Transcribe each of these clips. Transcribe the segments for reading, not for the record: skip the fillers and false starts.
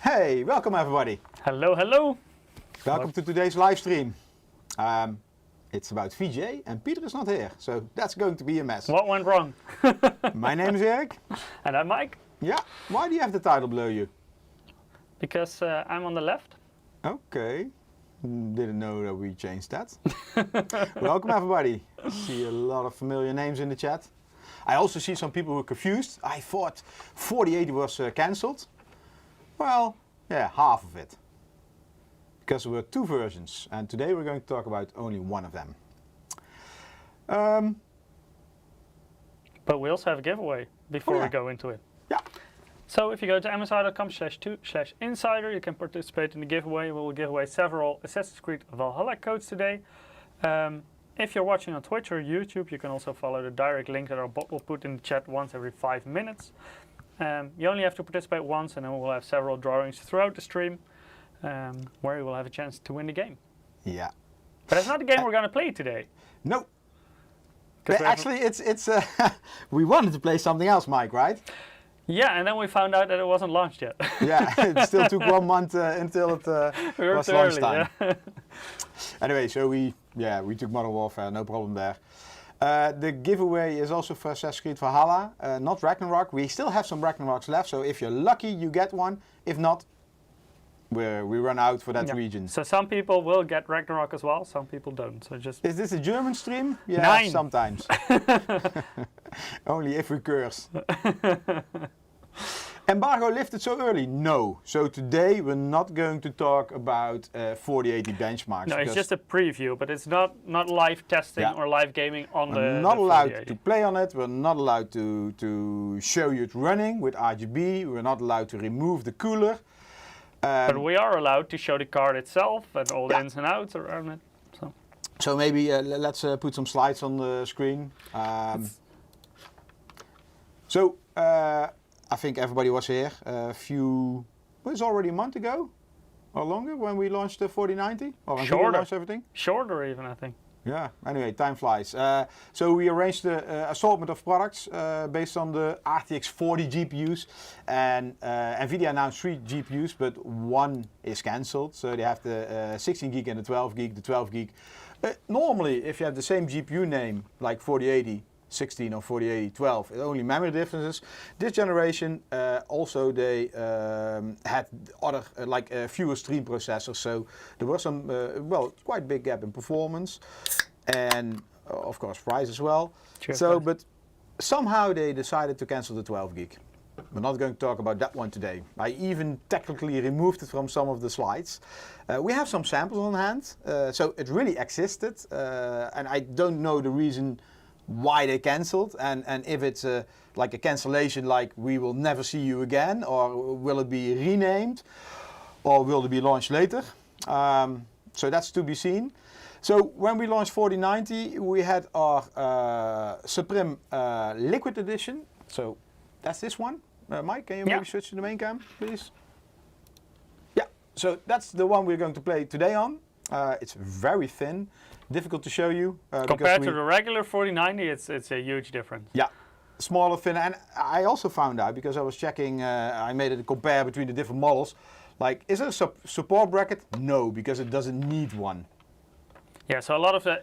Hey, welcome everybody. Hello, hello. Welcome to today's live stream. It's about VGA and Peter is not here, so that's going to be a mess. What went wrong? My name is Erik. And I'm Mike. Yeah, why do you have the title below you? Because I'm on the left. Okay, didn't know that we changed that. Welcome everybody. I see a lot of familiar names in the chat. I also see some people who are confused. I thought 4080 was cancelled. Well, yeah, half of it. Because there were two versions, and today we're going to talk about only one of them. But we also have a giveaway before we go into it. Yeah. So if you go to msi.com/2/insider, you can participate in the giveaway. We will give away several Assassin's Creed Valhalla codes today. If you're watching on Twitch or YouTube, you can also follow the direct link that our bot will put in the chat once every 5 minutes. You only have to participate once, and then we'll have several drawings throughout the stream where you will have a chance to win the game. Yeah. But it's not the game we're going to play today. No. Actually, it's we wanted to play something else, Mike, right? Yeah, and then we found out that it wasn't launched yet. Yeah, it still took 1 month until it was launch time. Yeah. Anyway, so we took Modern Warfare, no problem there. The giveaway is also for Assassin's Creed Valhalla, not Ragnarok. We still have some Ragnaroks left, so if you're lucky, you get one. If not, we run out for that region. So some people will get Ragnarok as well, some people don't. So just Is this a German stream? Yeah, 9. Sometimes. Only if we curse. Embargo lifted so early? No. So today we're not going to talk about 4080 benchmarks. No, it's just a preview, but it's not live testing or live gaming on the. We're not allowed to play on it. We're not allowed to show you it running with RGB. We're not allowed to remove the cooler. But we are allowed to show the card itself and all the ins and outs around it. So maybe let's put some slides on the screen. I think everybody was here it's already a month ago or longer when we launched the 4090 or Shorter. launched everything. Shorter even, I think. Yeah, anyway, time flies. So we arranged the assortment of products based on the RTX 40 GPUs, and Nvidia announced 3 GPUs, but one is cancelled. So they have the 16 gig and the 12 gig. The 12 gig. Normally, if you have the same GPU name like 4080, 16 or 4080, 12, only memory differences. This generation also they had other fewer stream processors, so there was some quite big gap in performance and of course price as well. Sure, but somehow they decided to cancel the 12 gig. We're not going to talk about that one today. I even technically removed it from some of the slides. We have some samples on hand, so it really existed, and I don't know the reason why they cancelled, and if it's like a cancellation like we will never see you again, or will it be renamed, or will it be launched later. So that's to be seen. So when we launched 4090, we had our Suprim Liquid Edition. So that's this one. Mike, can you maybe switch to the main cam, please? Yeah, so that's the one we're going to play today on. It's very thin. Difficult to show you. Compared to the regular 4090, it's a huge difference. Yeah, smaller, thinner. And I also found out, because I was checking, I made it a compare between the different models. Like, is there a support bracket? No, because it doesn't need one. Yeah, so a lot of the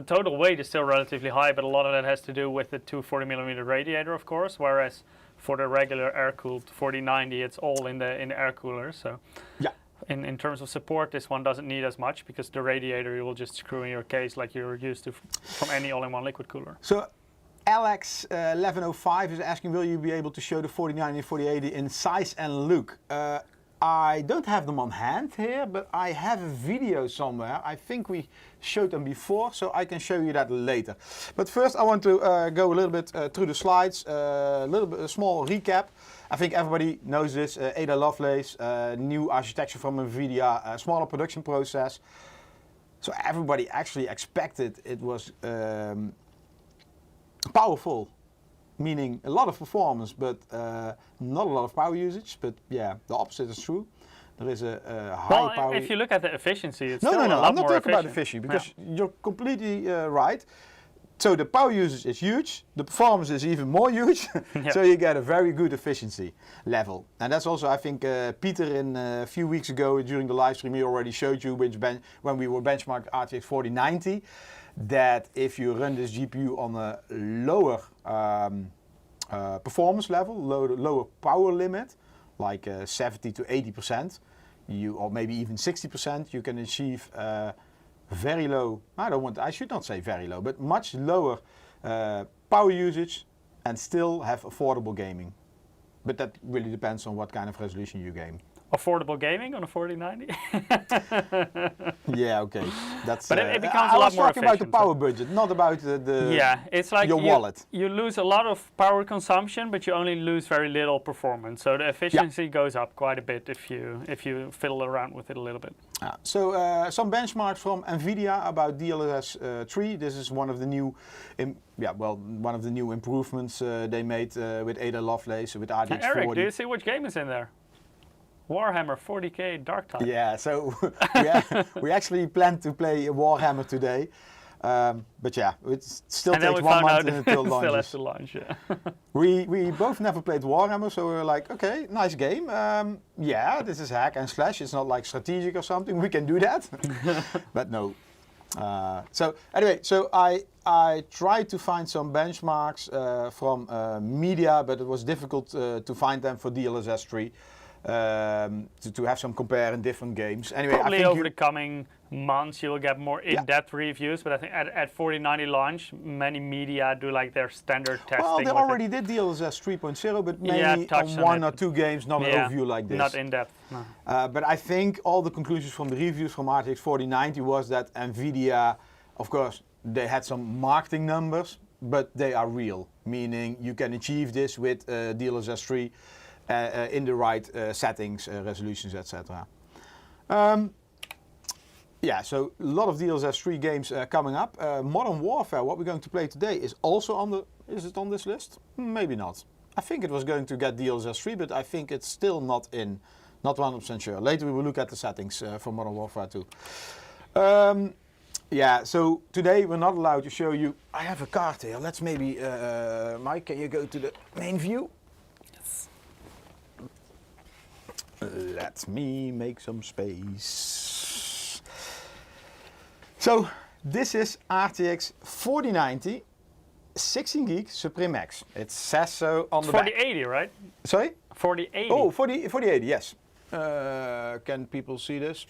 total weight is still relatively high, but a lot of that has to do with the 240mm radiator, of course, whereas for the regular air-cooled 4090, it's all in the air cooler. So yeah. In terms of support, this one doesn't need as much, because the radiator you will just screw in your case like you're used to from any all-in-one liquid cooler. So Alex1105 is asking, will you be able to show the 4090 and 4080 in size and look? I don't have them on hand here, but I have a video somewhere. I think we showed them before, so I can show you that later. But first I want to go a little bit through the slides, a small recap. I think everybody knows this, Ada Lovelace, new architecture from Nvidia, a smaller production process. So everybody actually expected it was powerful, meaning a lot of performance, but not a lot of power usage. But yeah, the opposite is true. There is a high power. If you look at the efficiency, it's no, still a lot I'm not more talking efficient. about efficiency, because you're completely right. So the power usage is huge, the performance is even more huge, so you get a very good efficiency level. And that's also, I think, Peter in a few weeks ago during the live stream, he already showed you when we were benchmarking RTX 4090, that if you run this GPU on a lower performance level, lower power limit, like 70 to 80%, or maybe even 60%, you can achieve very low, I should not say very low, but much lower power usage and still have affordable gaming. But that really depends on what kind of resolution you game. Affordable gaming on a 4090? Yeah, okay. That's. But it becomes a lot more efficient. I was talking about the power budget, not about it's like your wallet. You lose a lot of power consumption, but you only lose very little performance. So the efficiency goes up quite a bit if you fiddle around with it a little bit. So some benchmarks from Nvidia about DLSS 3. This is one of the new, one of the new improvements they made with Ada Lovelace with RTX 40. Eric, do you see which game is in there? Warhammer 40k Dark Tide. Yeah, so we actually planned to play Warhammer today, but yeah, it still takes 1 month until launch. Still has to launch, yeah. We both never played Warhammer, so we were like, okay, nice game. Yeah, this is hack and slash. It's not like strategic or something. We can do that, but no. So anyway, so I tried to find some benchmarks from media, but it was difficult to find them for DLSS 3. To have some compare in different games. Anyway, probably over the coming months you'll get more in-depth reviews, but I think at 4090 launch, many media do like their standard testing. Well, they already did DLSS 3.0, but mainly on one or two games, not an overview like this. Not in-depth, no. But I think all the conclusions from the reviews from RTX 4090 was that Nvidia, of course, they had some marketing numbers, but they are real, meaning you can achieve this with DLSS 3 in the right settings, resolutions, etc. Yeah, so a lot of DLSS 3 games coming up. Modern Warfare, what we're going to play today, is also on the. Is it on this list? Maybe not. I think it was going to get DLSS 3, but I think it's still not in. Not 100% sure. Later we will look at the settings for Modern Warfare 2. Yeah, so today we're not allowed to show you. I have a card here. Let's maybe, Mike, can you go to the main view? Let me make some space. So this is RTX 4090 16 gig Suprim X. It says so on the back. 4080, right? Sorry? 4080. Oh, 4080, yes. Can people see this?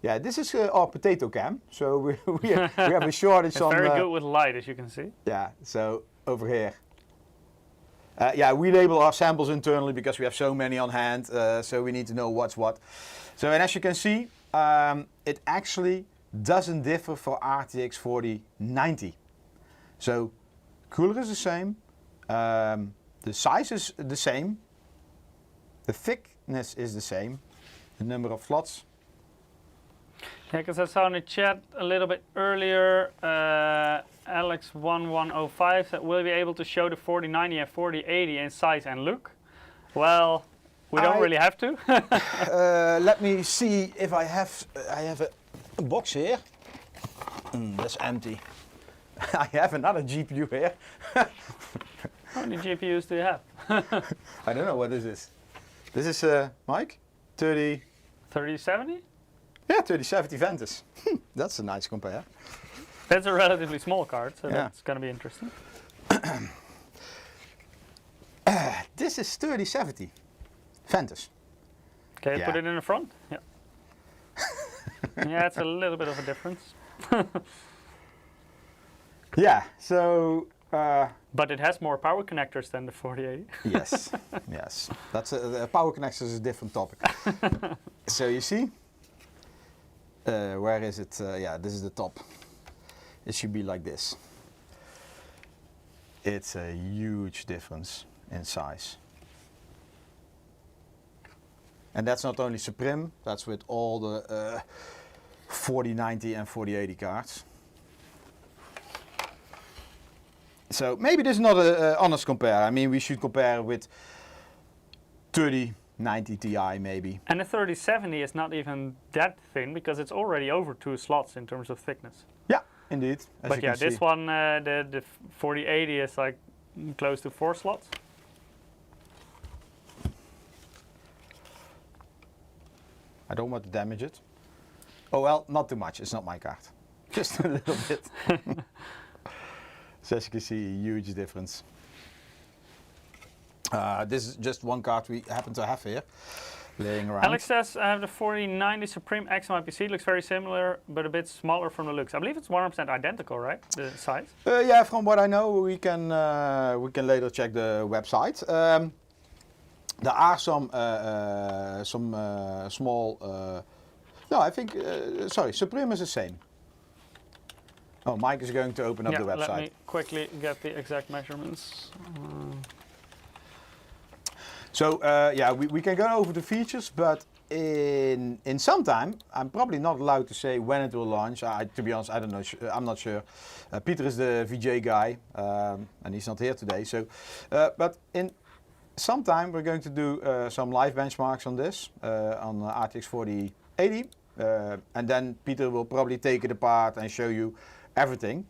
Yeah, this is our potato cam. So we have a shortage it's on. Very good with light, as you can see. Yeah, so over here. Yeah, we label our samples internally because we have so many on hand, so we need to know what's what. So, and as you can see, it actually doesn't differ for RTX 4090. So, cooler is the same, the size is the same, the thickness is the same, the number of slots. Yeah, because I saw in the chat a little bit earlier, Alex1105 said, will we be able to show the 4090 and 4080 in size and look? Well, we don't really have to. Let me see if I have a box here. That's empty. I have another GPU here. How many GPUs do you have? I don't know what this is. This is, Mike, 3070? Yeah, 3070 Ventus. That's a nice compare. That's a relatively small card, so that's going to be interesting. This is 3070 Ventus. Okay, put it in the front. Yeah. Yeah, it's a little bit of a difference. Yeah, so. But it has more power connectors than the 4080. Yes, yes. That's power connectors is a different topic. So you see. Where is it? Yeah, this is the top. It should be like this. It's a huge difference in size. And that's not only Suprim, that's with all the 4090 and 4080 cards. So maybe this is not an honest compare. I mean, we should compare with 30 90 Ti maybe. And the 3070 is not even that thin because it's already over 2 slots in terms of thickness. Yeah, indeed. But yeah, this one, the 4080 is like close to 4 slots. I don't want to damage it. Oh well, not too much. It's not my card. Just a little bit. So as you can see, a huge difference. This is just one card we happen to have here, laying around. Alex says, I have the 4090 Suprim X on my PC. Looks very similar, but a bit smaller from the looks. I believe it's 100% identical, right? The size? Yeah, from what I know, we can later check the website. There are some small. No, I think. Sorry, Suprim is the same. Oh, Mike is going to open up the website. Let me quickly get the exact measurements. So yeah, we can go over the features, but in some time, I'm probably not allowed to say when it will launch. To be honest, I don't know. I'm not sure. Peter is the VJ guy, and he's not here today. So, but in some time, we're going to do some live benchmarks on this on RTX 4080, and then Peter will probably take it apart and show you everything.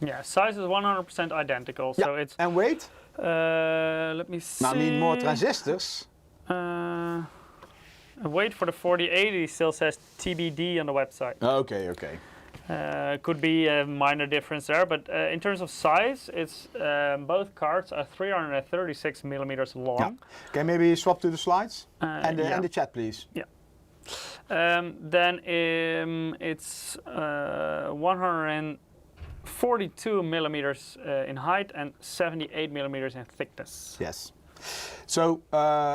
Yeah, size is 100% identical. Yeah. So it's. And weight? Let me see. Now, I mean more transistors. Weight for the 4080 still says TBD on the website. Okay, okay. Could be a minor difference there, but in terms of size, it's both cards are 336 millimeters long. Yeah. Can maybe swap to the slides and yeah. the chat, please. Yeah. Then it's 142 millimeters in height and 78 millimeters in thickness. Yes. So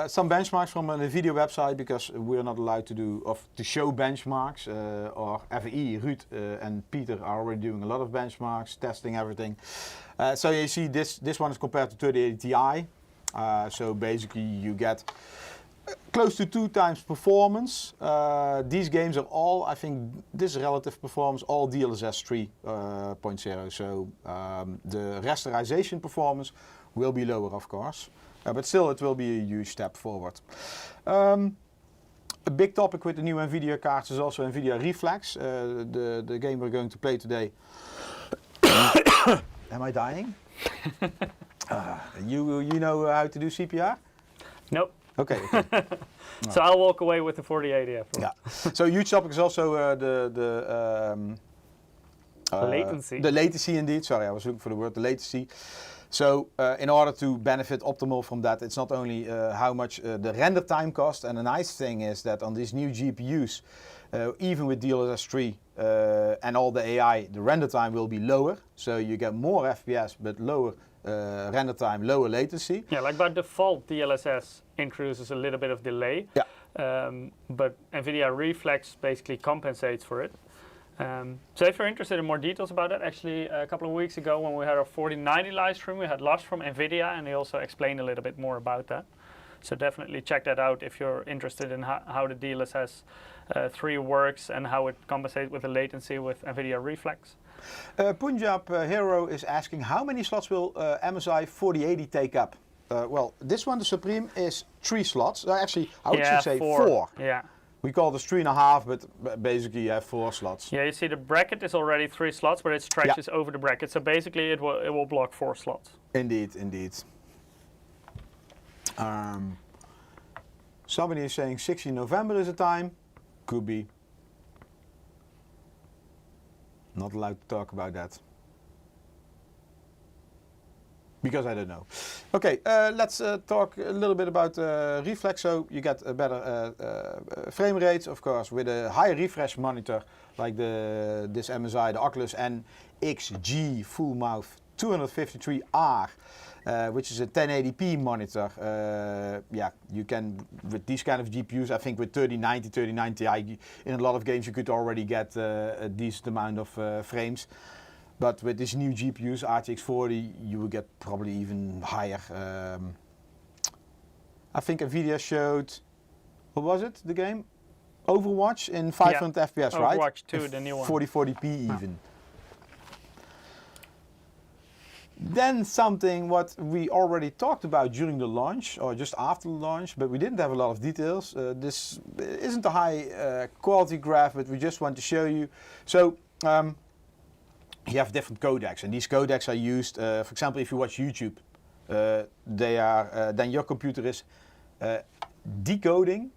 some benchmarks from an Nvidia website, because we're not allowed to show benchmarks. Or FEI, Ruud and Peter are already doing a lot of benchmarks, testing everything. So you see this one is compared to 3080 Ti. So basically you get close to 2 times performance. These games are all, I think, this relative performance, all DLSS 3.0. So the rasterization performance will be lower, of course. But still, it will be a huge step forward. A big topic with the new Nvidia cards is also Nvidia Reflex, the game we're going to play today. Am I dying? You know how to do CPR? Nope. Okay. So I'll walk away with the 4080 after. Yeah. So huge topic is also the latency. The latency, indeed. Sorry, I was looking for the word. The latency. So in order to benefit optimal from that, it's not only how much the render time costs, and the nice thing is that on these new GPUs, even with DLSS 3 and all the AI, the render time will be lower. So you get more FPS, but lower render time, lower latency. Yeah, like by default, DLSS introduces a little bit of delay. Yeah. But Nvidia Reflex basically compensates for it. So if you're interested in more details about that, actually a couple of weeks ago when we had our 4090 live stream, we had Lars from Nvidia, and he also explained a little bit more about that. So definitely check that out if you're interested in how the DLSS 3 works and how it compensates with the latency with Nvidia Reflex. Punjab Hero is asking, how many slots will MSI 4080 take up? Well, this one, the Supreme, is 3 slots. Actually, I should say 4. Yeah. We call this 3.5, but basically you have 4 slots. Yeah, you see the bracket is already 3 slots, but it stretches over the bracket. So basically it will block 4 slots. Indeed, indeed. Somebody is saying 16 November is the time. Could be. Not allowed to talk about that. Because I don't know. Okay, let's talk a little bit about Reflex. So you get a better frame rates, of course, with a higher refresh monitor like this MSI, the Oculus NXG Full Mouth 253R, which is a 1080p monitor. Yeah, you can, with these kind of GPUs, I think with 3090, 3090 Ti, in a lot of games you could already get a decent amount of frames. But with these new GPUs, RTX 40, you will get probably even higher. I think Nvidia showed, what was it, the game? Overwatch in 500 FPS, right? Overwatch 2, the new one. 4040p even. Then something what we already talked about during the launch or just after the launch, but we didn't have a lot of details. This isn't a high quality graph, but we just want to show you. So you have different codecs, and these codecs are used, for example, if you watch YouTube, they are then your computer is decoding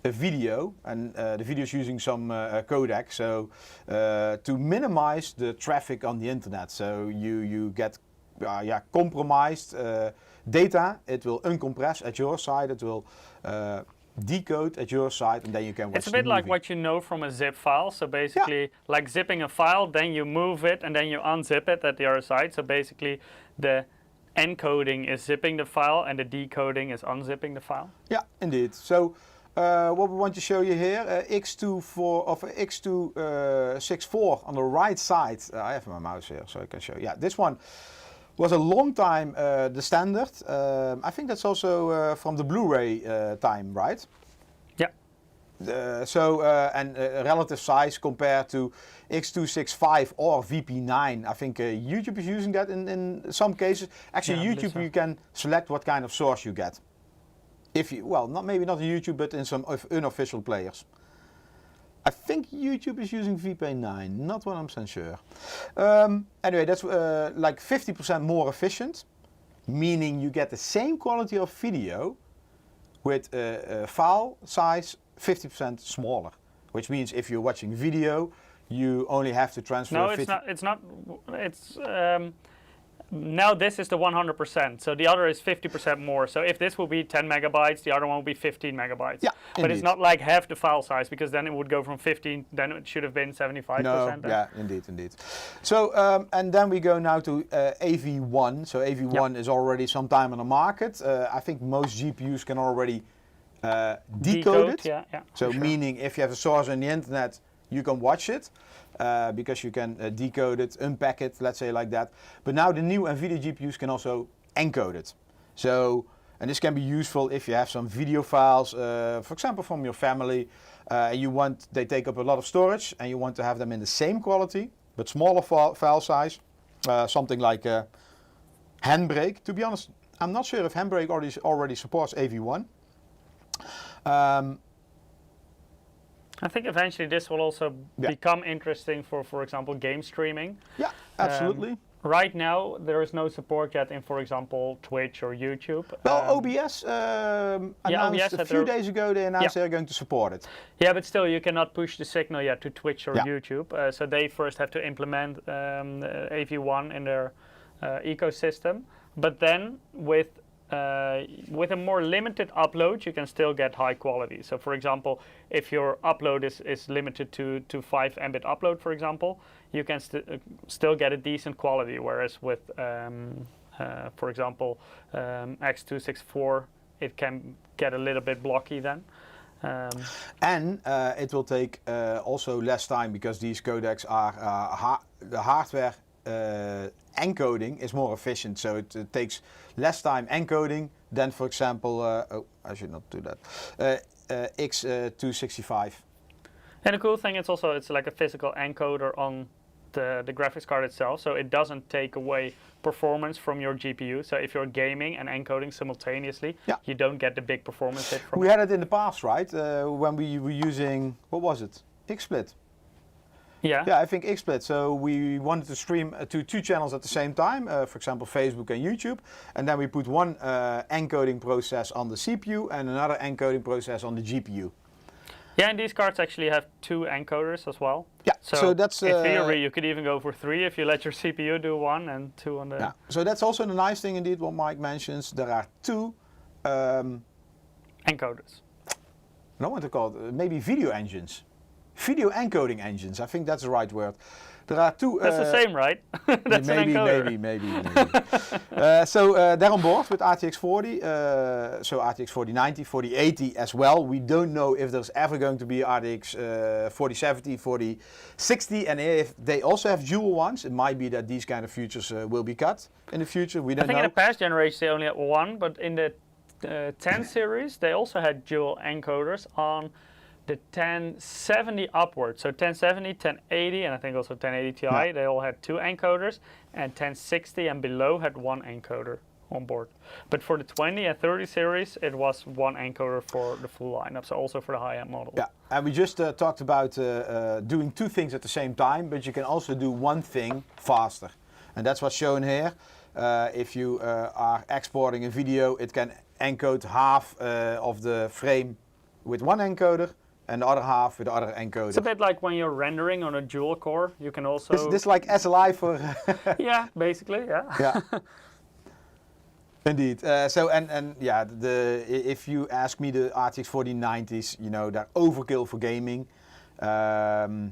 a video, and the video is using some codec, so to minimize the traffic on the internet. So you get compromised data. It will uncompress at your side. It will decode at your side, and then you can watch. It's a bit like what you know from a zip file. So basically, like zipping a file, then you move it, and then you unzip it at the other side. So basically, the encoding is zipping the file, and the decoding is unzipping the file. Yeah, indeed. So what we want to show you here, X264 on the right side. I have my mouse here, so I can show you. Yeah, this one was a long time the standard. I think that's also from the Blu-ray time, right? Yeah. And relative size compared to X265 or VP9. I think YouTube is using that in some cases. Actually, YouTube, you can select what kind of source you get. If you, well, maybe not on YouTube, but in some unofficial players. I think YouTube is using VP9, not 100% sure. Anyway, that's like 50% more efficient, meaning you get the same quality of video with a file size 50% smaller. Which means if you're watching video, you only have to transfer. No, it's not. Now this is the 100%, so the other is 50% more. So if this will be 10 megabytes, the other one will be 15 megabytes. Yeah, but it's not like half the file size, because then it would go from 15, then it should have been 75%. No, yeah, indeed. So, and then we go now to AV1. So AV1 is already some time on the market. I think most GPUs can already decode it. Yeah, so meaning if you have a source on the internet, you can watch it. Because you can decode it, unpack it, let's say like that. But now the new Nvidia GPUs can also encode it. So, and this can be useful if you have some video files, for example, from your family, and they take up a lot of storage, and you want to have them in the same quality, but smaller file size. Something like Handbrake. To be honest, I'm not sure if Handbrake already supports AV1. I think eventually this will also become interesting for example, game streaming. Yeah, absolutely. Right now, there is no support yet in, for example, Twitch or YouTube. Well, OBS announced a few days ago, they announced they're going to support it. Yeah, but still, you cannot push the signal yet to Twitch or YouTube. So they first have to implement AV1 in their ecosystem. But then, with a more limited upload, you can still get high quality. So for example, if your upload is limited to 5 Mbit upload, for example, you can still get a decent quality. Whereas with, for example, X264, it can get a little bit blocky then. And it will take also less time, because these codecs are the hardware encoding is more efficient, so it takes less time encoding than, for example, I should not do that, X265. And the cool thing is also it's like a physical encoder on the graphics card itself, so it doesn't take away performance from your GPU. So if you're gaming and encoding simultaneously, you don't get the big performance hit from it. We had it in the past, right? When we were using, what was it? XSplit. Yeah, I think XSplit. So we wanted to stream to 2 channels at the same time, for example, Facebook and YouTube. And then we put one encoding process on the CPU and another encoding process on the GPU. Yeah, and these cards actually have 2 encoders as well. Yeah, so that's... in theory, you could even go for 3 if you let your CPU do 1 and 2 on the... Yeah, so that's also the nice thing indeed, what Mike mentions. There are 2... encoders. I don't want to call it, maybe video engines. Video encoding engines, I think that's the right word. There are 2... That's the same, right? That's maybe. So they're on board with RTX 40, so RTX 4090, 4080 as well. We don't know if there's ever going to be RTX 4070, 4060, and if they also have dual ones. It might be that these kind of features will be cut in the future. We don't know. I think in the past generation they only had 1, but in the 10 series they also had dual encoders on the 1070 upwards. So 1070, 1080, and I think also 1080 Ti, Yeah. they all had 2 encoders, and 1060 and below had 1 encoder on board. But for the 20 and 30 series, it was 1 encoder for the full lineup, so also for the high-end model. Yeah, and we just talked about doing 2 things at the same time, but you can also do 1 thing faster. And that's what's shown here. If you are exporting a video, it can encode half of the frame with 1 encoder and the other half with the other encoder. It's a bit like when you're rendering on a dual core, you can also... This like SLI for... yeah, basically, yeah. Yeah. Indeed. So yeah, if you ask me, the RTX 4090s, you know, they're overkill for gaming. But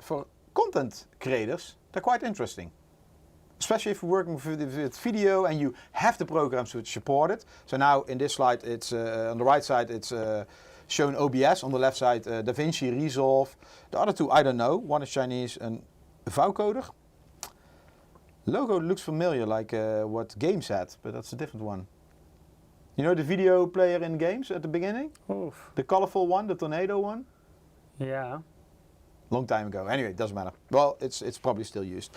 for content creators, they're quite interesting. Especially if you're working with video and you have the programs which support it. So now in this slide, it's on the right side, it's shown OBS. On the left side, DaVinci Resolve. The other 2, I don't know. One is Chinese and Vowcoder. Logo looks familiar, like what Games had, but that's a different one. You know the video player in games at the beginning? Oof. The colorful one, the tornado one? Yeah. Long time ago. Anyway, it doesn't matter. Well, it's probably still used.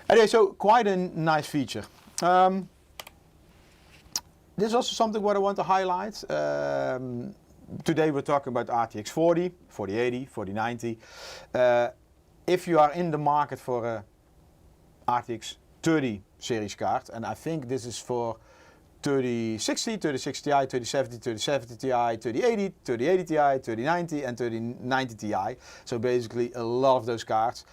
Anyway, so quite a nice feature. This is also something what I want to highlight. Today we're talking about RTX 40, 4080, 4090. If you are in the market for a RTX 30 series card, and I think this is for 3060, 3060 Ti, 3070, 3070 Ti, 3080, 3080 Ti, 3090 and 3090 Ti. So basically a lot of those cards.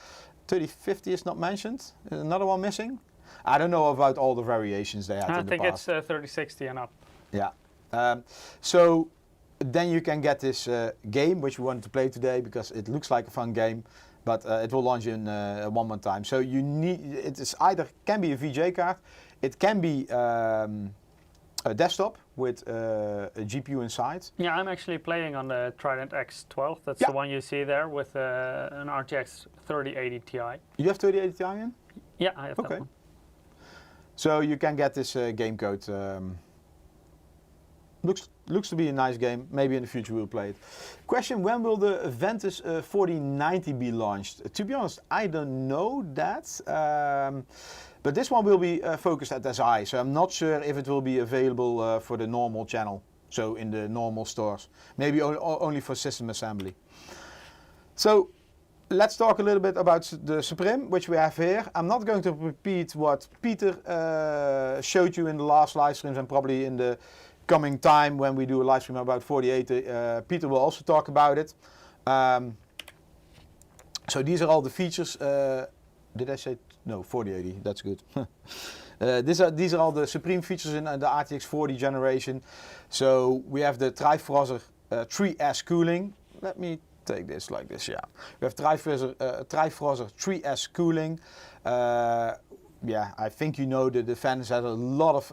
3050 is not mentioned. Another one missing. I don't know about all the variations they had in the past. I think it's 3060 and up. Yeah. So then you can get this game which we wanted to play today because it looks like a fun game, but it will launch in 1 month time. So you need, it is either can be a VGA card, it can be a desktop with a GPU inside. Yeah, I'm actually playing on the Trident X12. That's the one you see there with an RTX 3080 Ti. You have 3080 Ti in? Yeah, I have that one. So you can get this game code. Looks to be a nice game. Maybe in the future we'll play it. Question: when will the Ventus 4090 be launched? To be honest, I don't know that. But this one will be focused at SI, so I'm not sure if it will be available for the normal channel, so in the normal stores. Maybe only for system assembly. So let's talk a little bit about the Suprim, which we have here. I'm not going to repeat what Peter showed you in the last live streams, and probably in the coming time when we do a live stream about 4080, Peter will also talk about it. So these are all the features. Did I say no? 4080. That's good. These are all the Suprim features in the RTX 40 generation. So we have the Trifroster 3S cooling. Let me take this like this. Yeah, we have Trifroster 3S cooling. Yeah, I think you know that the fans had a lot of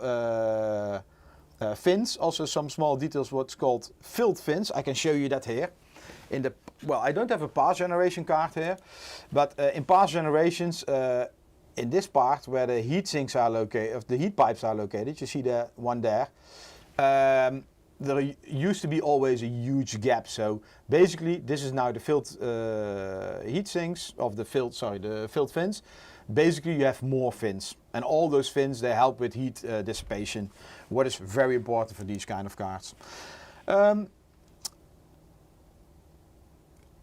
fins. Also some small details. What's called filled fins. I can show you that here. Well, I don't have a past generation card here, but in past generations, in this part where the heat sinks are located, the heat pipes are located, you see the one there. There used to be always a huge gap. So basically, this is now the filled heat sinks of the filled fins. Basically, you have more fins, and all those fins they help with heat dissipation, what is very important for these kind of cards.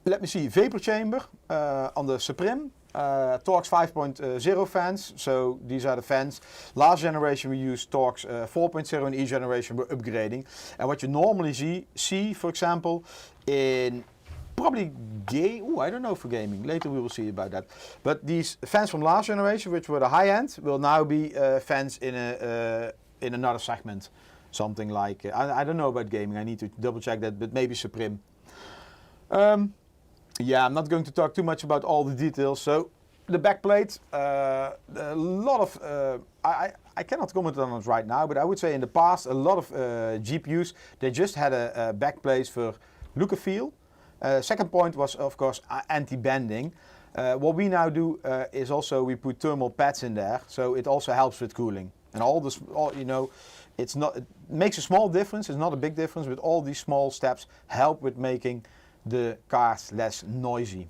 Let me see, vapor chamber on the Suprim, Torx 5.0 fans, so these are the fans. Last generation we used Torx 4.0, and each generation we're upgrading. And what you normally see, for example, in probably I don't know for gaming, later we will see about that. But these fans from last generation, which were the high end, will now be fans in another segment. Something like, I don't know about gaming, I need to double check that, but maybe Suprim. Yeah, I'm not going to talk too much about all the details. So the backplate, a lot of, I cannot comment on it right now, but I would say in the past, a lot of GPUs, they just had a backplate for look and feel. Second point was, of course, anti-bending. What we now do is also we put thermal pads in there, so it also helps with cooling. And all this, you know, It's not. It makes a small difference. It's not a big difference, but all these small steps help with making the cars less noisy.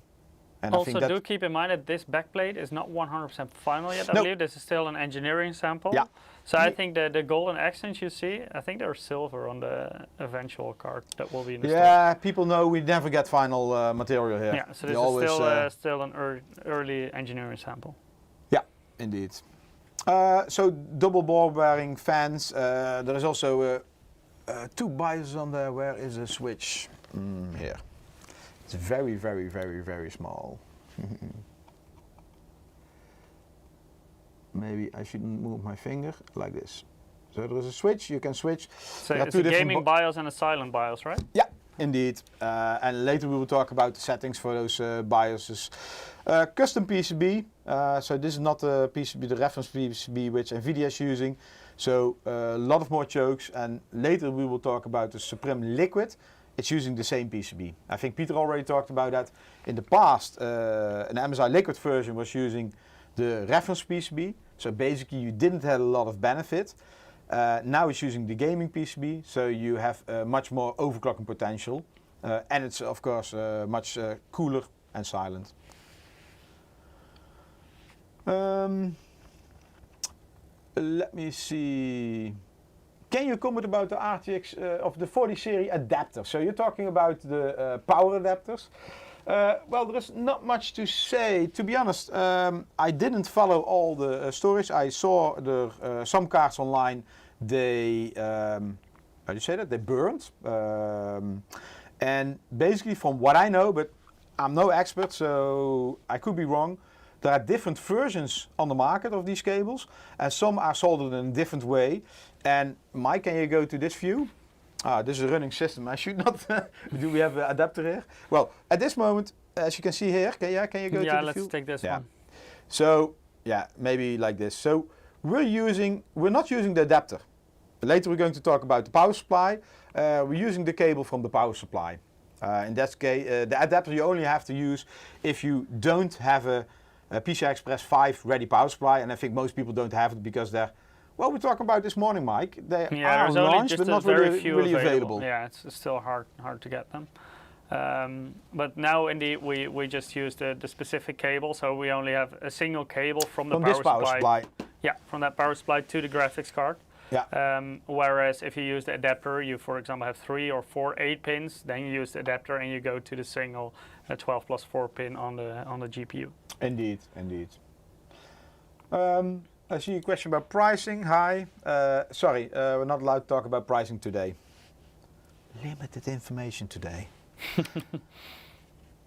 And Also, I think do keep in mind that this backplate is not 100% final yet. I No. believe this is still an engineering sample. Yeah. So I think the golden accents you see, I think they're silver on the eventual card that will be in the store. Yeah, people know we never get final material here. Yeah, so We this is always, still an early engineering sample. Yeah, indeed. So double ball bearing fans. There is also 2 biases on there. Where is the switch? Here. It's very, very, very, very small. Maybe I shouldn't move my finger like this. So there is a switch. You can switch. So it's a gaming BIOS and a silent BIOS, right? Yeah, indeed. And later we will talk about the settings for those BIOSes. Custom PCB. So this is not the PCB, the reference PCB which Nvidia is using. So a lot of more chokes. And later we will talk about the Suprim Liquid. It's using the same PCB. I think Peter already talked about that. In the past, an MSI Liquid version was using the reference PCB. So basically you didn't have a lot of benefit. Now it's using the gaming PCB, so you have much more overclocking potential. And it's of course much cooler and silent. Let me see. Can you comment about the RTX of the 40 series adapter? So you're talking about the power adapters. Well, there's not much to say. To be honest, I didn't follow all the stories. I saw some cards online. They, how do you say that? They burned. And basically, from what I know, but I'm no expert, so I could be wrong. There are different versions on the market of these cables, and some are soldered in a different way. And Mike, can you go to this view? This is a running system. I should not. Do we have an adapter here? Well, at this moment, as you can see here, can you go to the view? Yeah, let's take this one. So yeah, maybe like this. So we're not using the adapter. Later we're going to talk about the power supply. We're using the cable from the power supply. In that case, the adapter you only have to use if you don't have a PCI Express 5 ready power supply, and I think most people don't have it because they're, well, we talked about this morning, Mike. They are launched, but not really available. Yeah, it's still hard to get them. But now indeed we just use the specific cable, so we only have a single cable from the power supply. Yeah, from that power supply to the graphics card. Yeah. Whereas if you use the adapter, you for example have 3 or 4 8-pins, then you use the adapter and you go to the single 12 plus 4 pin on the GPU. Indeed, indeed. I see a question about pricing. Hi. Sorry, we're not allowed to talk about pricing today. Limited information today.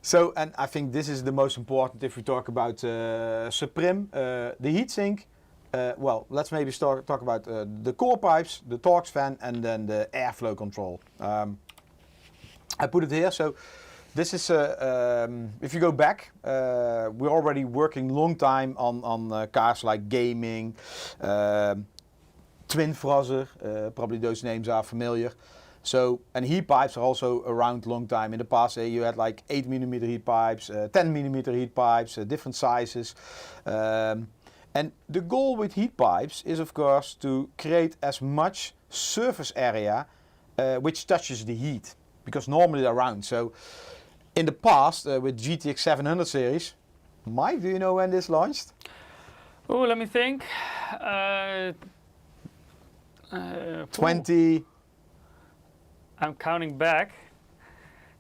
So, and I think this is the most important if we talk about Suprim, the heatsink. Well, let's maybe talk about the core pipes, the Torx fan, and then the airflow control. I put it here. So this is, if you go back, we're already working long time on cars like gaming, twin Frozzer, probably those names are familiar. So, and heat pipes are also around long time. In the past, you had like 8mm heat pipes, 10mm heat pipes, different sizes. And the goal with heat pipes is, of course, to create as much surface area which touches the heat, because normally they're round. So, in the past, with GTX 700 series, Mike, do you know when this launched? Oh, let me think. 20. I'm counting back.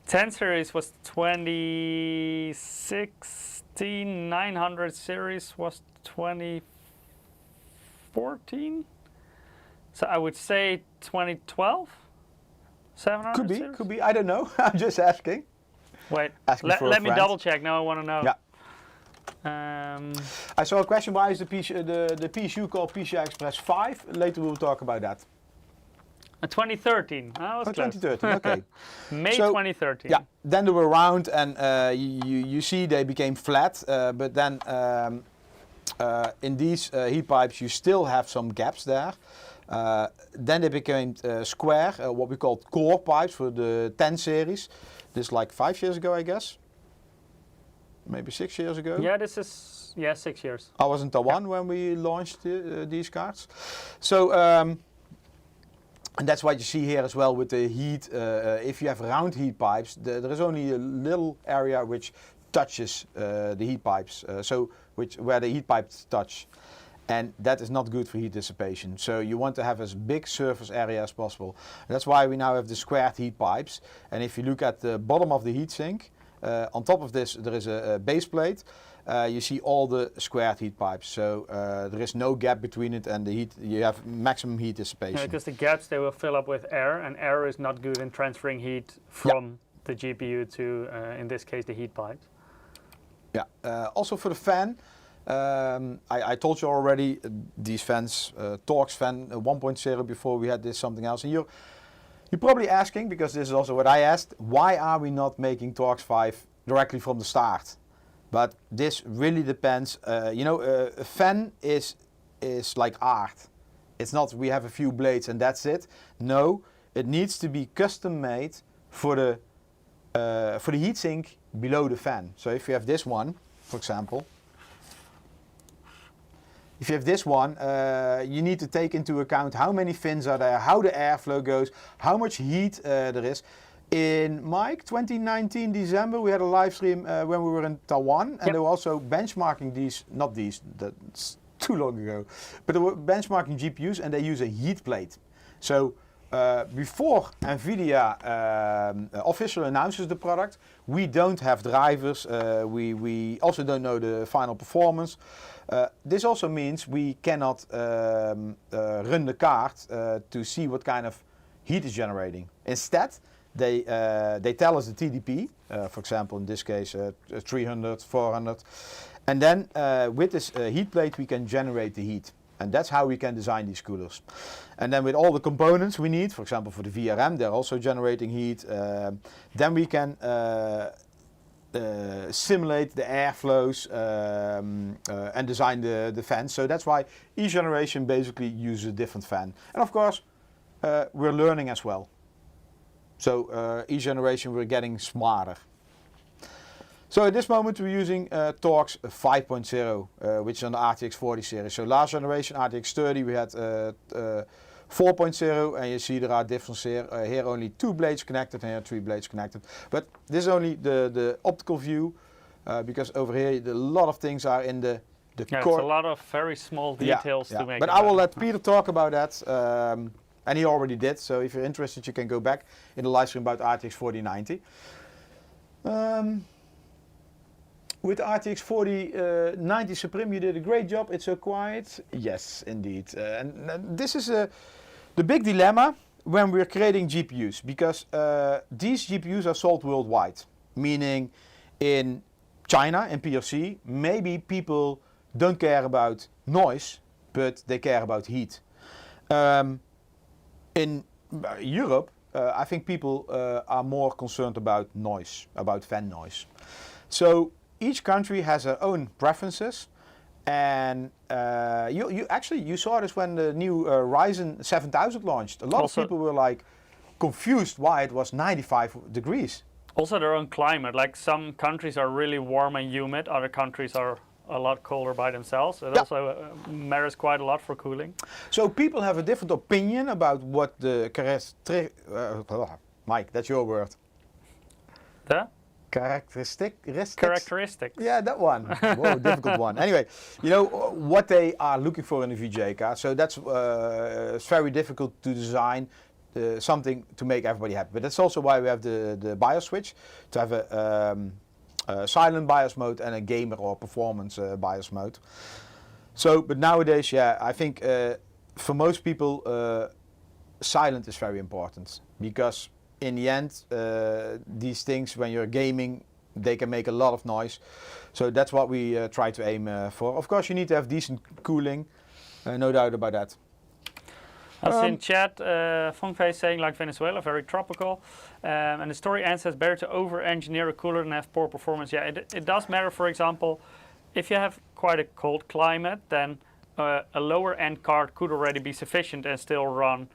10 series was 2016. 900 series was 2014. So I would say 2012. 700 Could be, series? could be. I don't know. I'm just asking. Wait, Let me double check. Now I want to know. Yeah. I saw a question, why is the PSU called PCI Express 5? Later we will talk about that. 2013. Oh, was close. 2013, okay. May 2013. Yeah, then they were round and you see they became flat, but then in these heat pipes you still have some gaps there. Then they became square, what we called core pipes for the 10 series. This is like 5 years ago, I guess. Maybe 6 years ago. Yeah, this is 6 years. I was in Taiwan when we launched these cards. So And that's what you see here as well with the heat. If you have round heat pipes, there is only a little area which touches the heat pipes, where the heat pipes touch. And that is not good for heat dissipation. So you want to have as big surface area as possible. That's why we now have the squared heat pipes. And if you look at the bottom of the heatsink, on top of this there is a base plate. You see all the squared heat pipes, so there is no gap between it and the heat. You have maximum heat dissipation. Yeah, because the gaps, they will fill up with air, and air is not good in transferring heat from the GPU to, in this case, the heat pipes. Yeah. Also for the fan, I told you already these fans, Torx fan 1.0 before we had this something else, and you're probably asking, because this is also what I asked, why are we not making Torx 5 directly from the start? But this really depends. A fan is like art. It's not we have a few blades and that's it. No, it needs to be custom made for the heatsink below the fan. So if you have this one, for example, you need to take into account how many fins are there, how the airflow goes, how much heat there is. In 2019 December, we had a live stream when we were in Taiwan, and they were also benchmarking that's too long ago, but they were benchmarking GPUs, and they use a heat plate. So before Nvidia officially announces the product, we don't have drivers, we also don't know the final performance. This also means we cannot run the card to see what kind of heat is generating. Instead, they tell us the TDP, for example, in this case 300, 400, and then with this heat plate we can generate the heat, and that's how we can design these coolers. And then with all the components we need, for example for the VRM, they're also generating heat. Then we can simulate the airflows and design the fans. So that's why each generation basically uses a different fan, and of course we're learning as well. So each generation we're getting smarter. So at this moment we're using Torx 5.0, which is on the RTX 40 series. So last generation RTX 30 we had 4.0, and you see there are differences here. Here only 2 blades connected, and here 3 blades connected. But this is only the optical view, because over here a lot of things are in the core. It's a lot of very small details to make. But I will let Peter talk about that. And he already did, so if you're interested you can go back in the live stream about RTX 4090. With RTX 4090 Suprim you did a great job, it's so quiet. Yes, indeed. And this is the big dilemma when we're creating GPUs, because these GPUs are sold worldwide. Meaning in China, in PRC, maybe people don't care about noise, but they care about heat. In Europe, I think people are more concerned about noise, about fan noise. So each country has their own preferences, and you saw this when the new Ryzen 7000 launched. A lot of people were like confused why it was 95 degrees. Also their own climate, like some countries are really warm and humid, other countries are a lot colder by themselves. It also matters quite a lot for cooling. So people have a different opinion about what the Mike, that's your word. The? Characteristics? Yeah, that one. Whoa, difficult one. Anyway, what they are looking for in a VGA card. So that's it's very difficult to design something to make everybody happy. But that's also why we have the BIOS switch, to have a silent BIOS mode and a gamer or performance BIOS mode. So, but nowadays, I think for most people, silent is very important, because in the end, these things, when you're gaming, they can make a lot of noise. So that's what we try to aim for. Of course, you need to have decent cooling, no doubt about that. I see in chat, Fengfei saying like Venezuela, very tropical. And the story ends says better to over-engineer a cooler than have poor performance. Yeah, it does matter. For example, if you have quite a cold climate, then a lower end card could already be sufficient and still run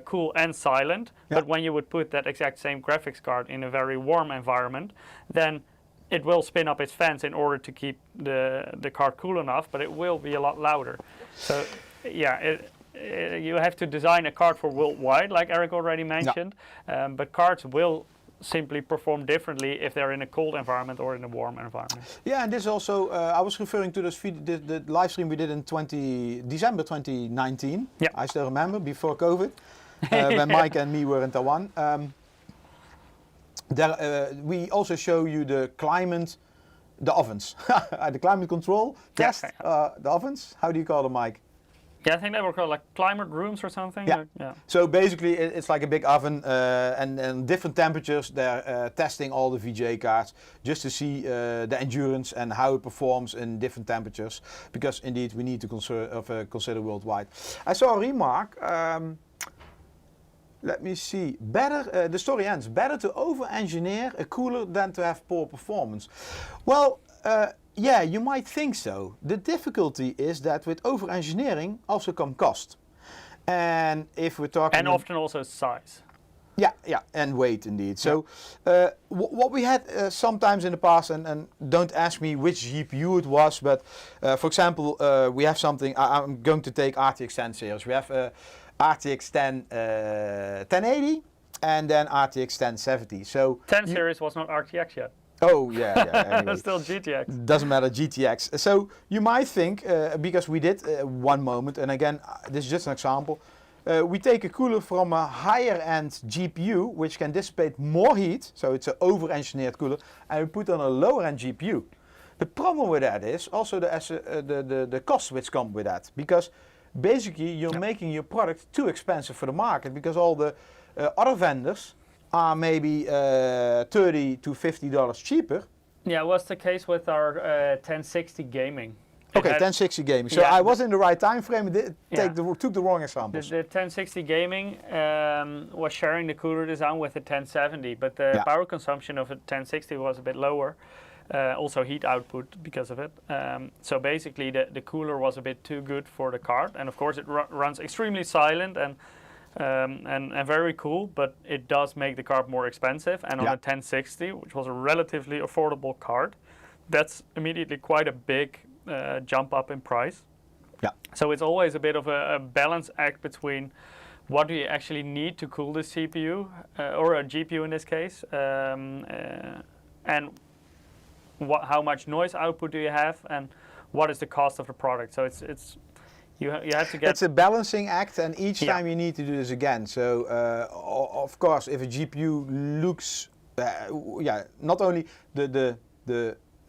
cool and silent. Yeah. But when you would put that exact same graphics card in a very warm environment, then it will spin up its fans in order to keep the card cool enough, but it will be a lot louder. So yeah, you have to design a card for worldwide, like Eric already mentioned. But cards will simply perform differently if they're in a cold environment or in a warm environment. Yeah, and this also, I was referring to this the live stream we did in December 2019. Yeah. I still remember, before COVID, when Mike and me were in Taiwan. We also show you the ovens, the climate control test, the ovens. How do you call them, Mike? Yeah, I think they were called like climate rooms or something. Yeah. Like, yeah. So basically, it's like a big oven, and different temperatures. They're testing all the VGA cards just to see the endurance and how it performs in different temperatures. Because indeed, we need to consider worldwide. I saw a remark. Let me see. Better. The story ends. Better to over-engineer a cooler than to have poor performance. Well. Yeah, you might think so. The difficulty is that with over-engineering also come cost. And if we're talking... And often also size. Yeah, and weight indeed. So what we had sometimes in the past, and don't ask me which GPU it was, but for example, we have something, I'm going to take RTX 10 series. We have RTX 1080 and then RTX 1070. So 10 series was not RTX yet. Oh, yeah. Anyway. Still GTX. Doesn't matter, GTX. So you might think, because we did one moment, and again, this is just an example, we take a cooler from a higher end GPU, which can dissipate more heat, so it's an over-engineered cooler, and we put on a lower end GPU. The problem with that is also the costs which come with that, because basically you're making your product too expensive for the market, because all the other vendors are maybe $30 to $50 cheaper. Yeah, what's the case with our 1060 gaming? Okay, 1060 gaming. So I was in the right time frame. Took the wrong examples. The 1060 gaming was sharing the cooler design with the 1070, but the power consumption of a 1060 was a bit lower. Also heat output because of it. So basically the cooler was a bit too good for the card, and of course it runs extremely silent and very cool, but it does make the card more expensive. And on a 1060, which was a relatively affordable card, that's immediately quite a big jump up in price. Yeah. So it's always a bit of a balance act between what do you actually need to cool the CPU or a GPU in this case, and how much noise output do you have, and what is the cost of the product. So it's you have to get... It's a balancing act, and each time you need to do this again. So, of course, if a GPU looks... not only the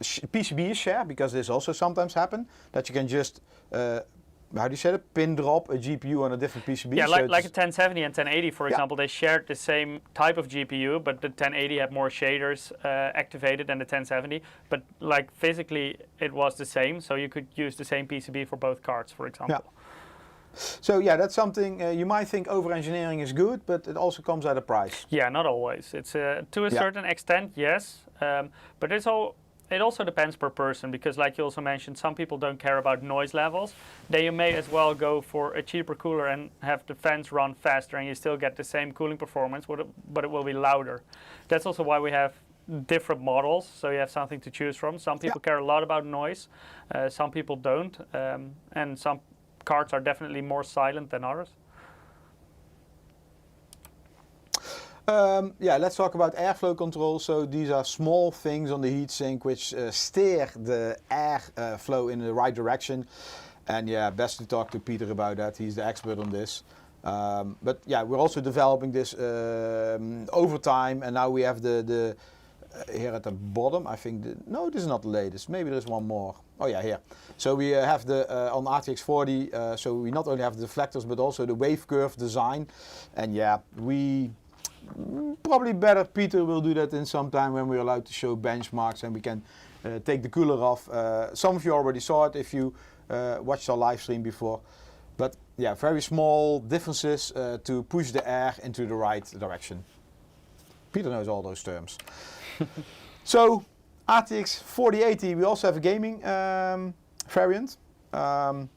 PCB is shared, because this also sometimes happen, that you can just... how do you say it? Pin drop a GPU on a different PCB. Yeah, like a 1070 and 1080, for example, they shared the same type of GPU, but the 1080 had more shaders activated than the 1070. But like physically, it was the same, so you could use the same PCB for both cards, for example. Yeah. So yeah, that's something you might think over-engineering is good, but it also comes at a price. Yeah, not always. It's to a certain extent, yes, but it also depends per person, because like you also mentioned, some people don't care about noise levels. Then you may as well go for a cheaper cooler and have the fans run faster, and you still get the same cooling performance, but it will be louder. That's also why we have different models, so you have something to choose from. Some people care a lot about noise, some people don't, and some cards are definitely more silent than others. Let's talk about airflow control. So these are small things on the heatsink which steer the air flow in the right direction. And best to talk to Peter about that. He's the expert on this. But we're also developing this over time. And now we have the here at the bottom, I think, no, this is not the latest. Maybe there's one more. Oh yeah, here. So we have the, on RTX 40, so we not only have the deflectors, but also the wave curve design. And we... Probably better Peter will do that in some time when we're allowed to show benchmarks and we can take the cooler off. Some of you already saw it if you watched our live stream before. But very small differences to push the air into the right direction. Peter knows all those terms. So RTX 4080, we also have a gaming variant. And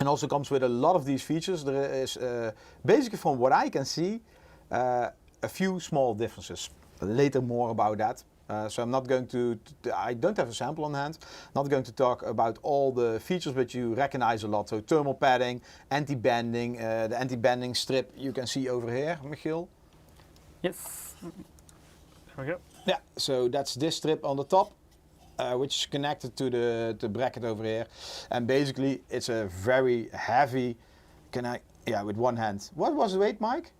also comes with a lot of these features. There is basically, from what I can see, a few small differences. Later more about that. So I'm not going to, I don't have a sample on hand, not going to talk about all the features, but you recognize a lot. So thermal padding, anti-bending, the anti-bending strip you can see over here, Michiel. Yes. There we go. Yeah, so that's this strip on the top, which is connected to the bracket over here. And basically it's a very heavy, with one hand. What was the weight, Mike?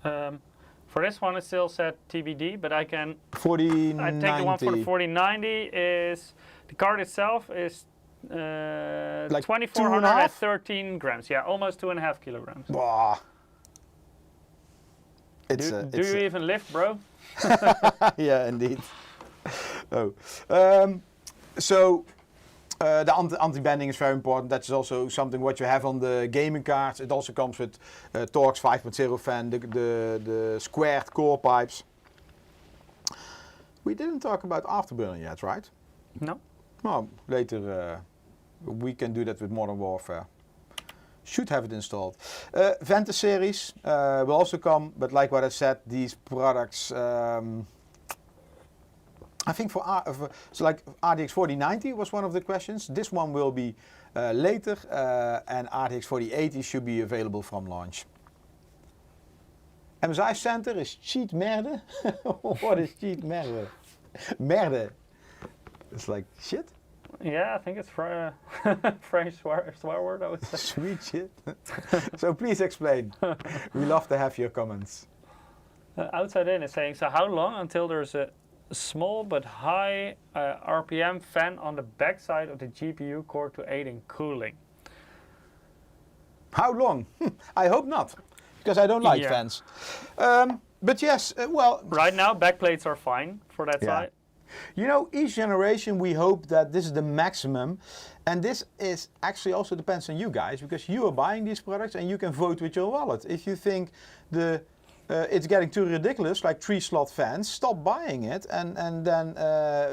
For this one, it still said TBD, but I can. 4090. I think the one for the 4090 is the card itself is like 2,413 grams. Yeah, almost 2.5 kilograms. Wow. Do you even lift, bro? Yeah, indeed. Oh, so the anti-bending is very important. That's also something what you have on the gaming cards. It also comes with Torx 5.0 fan, the squared core pipes. We didn't talk about afterburner yet, right? No. Well, later we can do that with Modern Warfare. Should have it installed. Ventus series will also come, but like what I said, these products. I think so like RTX 4090 was one of the questions. This one will be later, and RTX 4080 should be available from launch. MSI Center is cheat merde. What is cheat merde? Merde. It's like shit. Yeah, I think it's French swear word, I would say. Sweet shit. So please explain. We love to have your comments. Outside in is saying, so how long until there's a small but high RPM fan on the backside of the GPU core to aid in cooling? How long? I hope not, because I don't like fans. But yes, well... Right now, backplates are fine for that side. You know, each generation we hope that this is the maximum, and this is actually also depends on you guys, because you are buying these products and you can vote with your wallet. If you think it's getting too ridiculous, like 3-slot fans, stop buying it, and then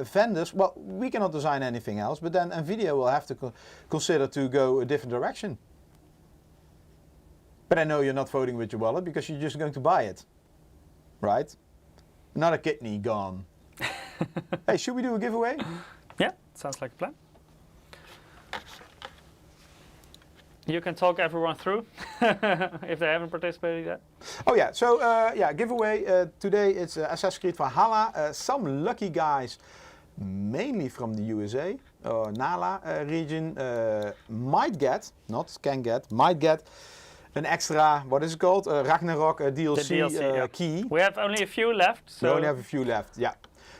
vendors, well, we cannot design anything else, but then Nvidia will have to consider to go a different direction. But I know you're not voting with your wallet because you're just going to buy it, right? Not a kidney gone. Hey, should we do a giveaway? Yeah, sounds like a plan. You can talk everyone through if they haven't participated yet. Oh yeah, so giveaway today it's Assassin's Creed Valhalla. Some lucky guys, mainly from the USA or NALA region, might get an extra, what is it called? Ragnarok DLC, key. We have only a few left. So we only have a few left, yeah.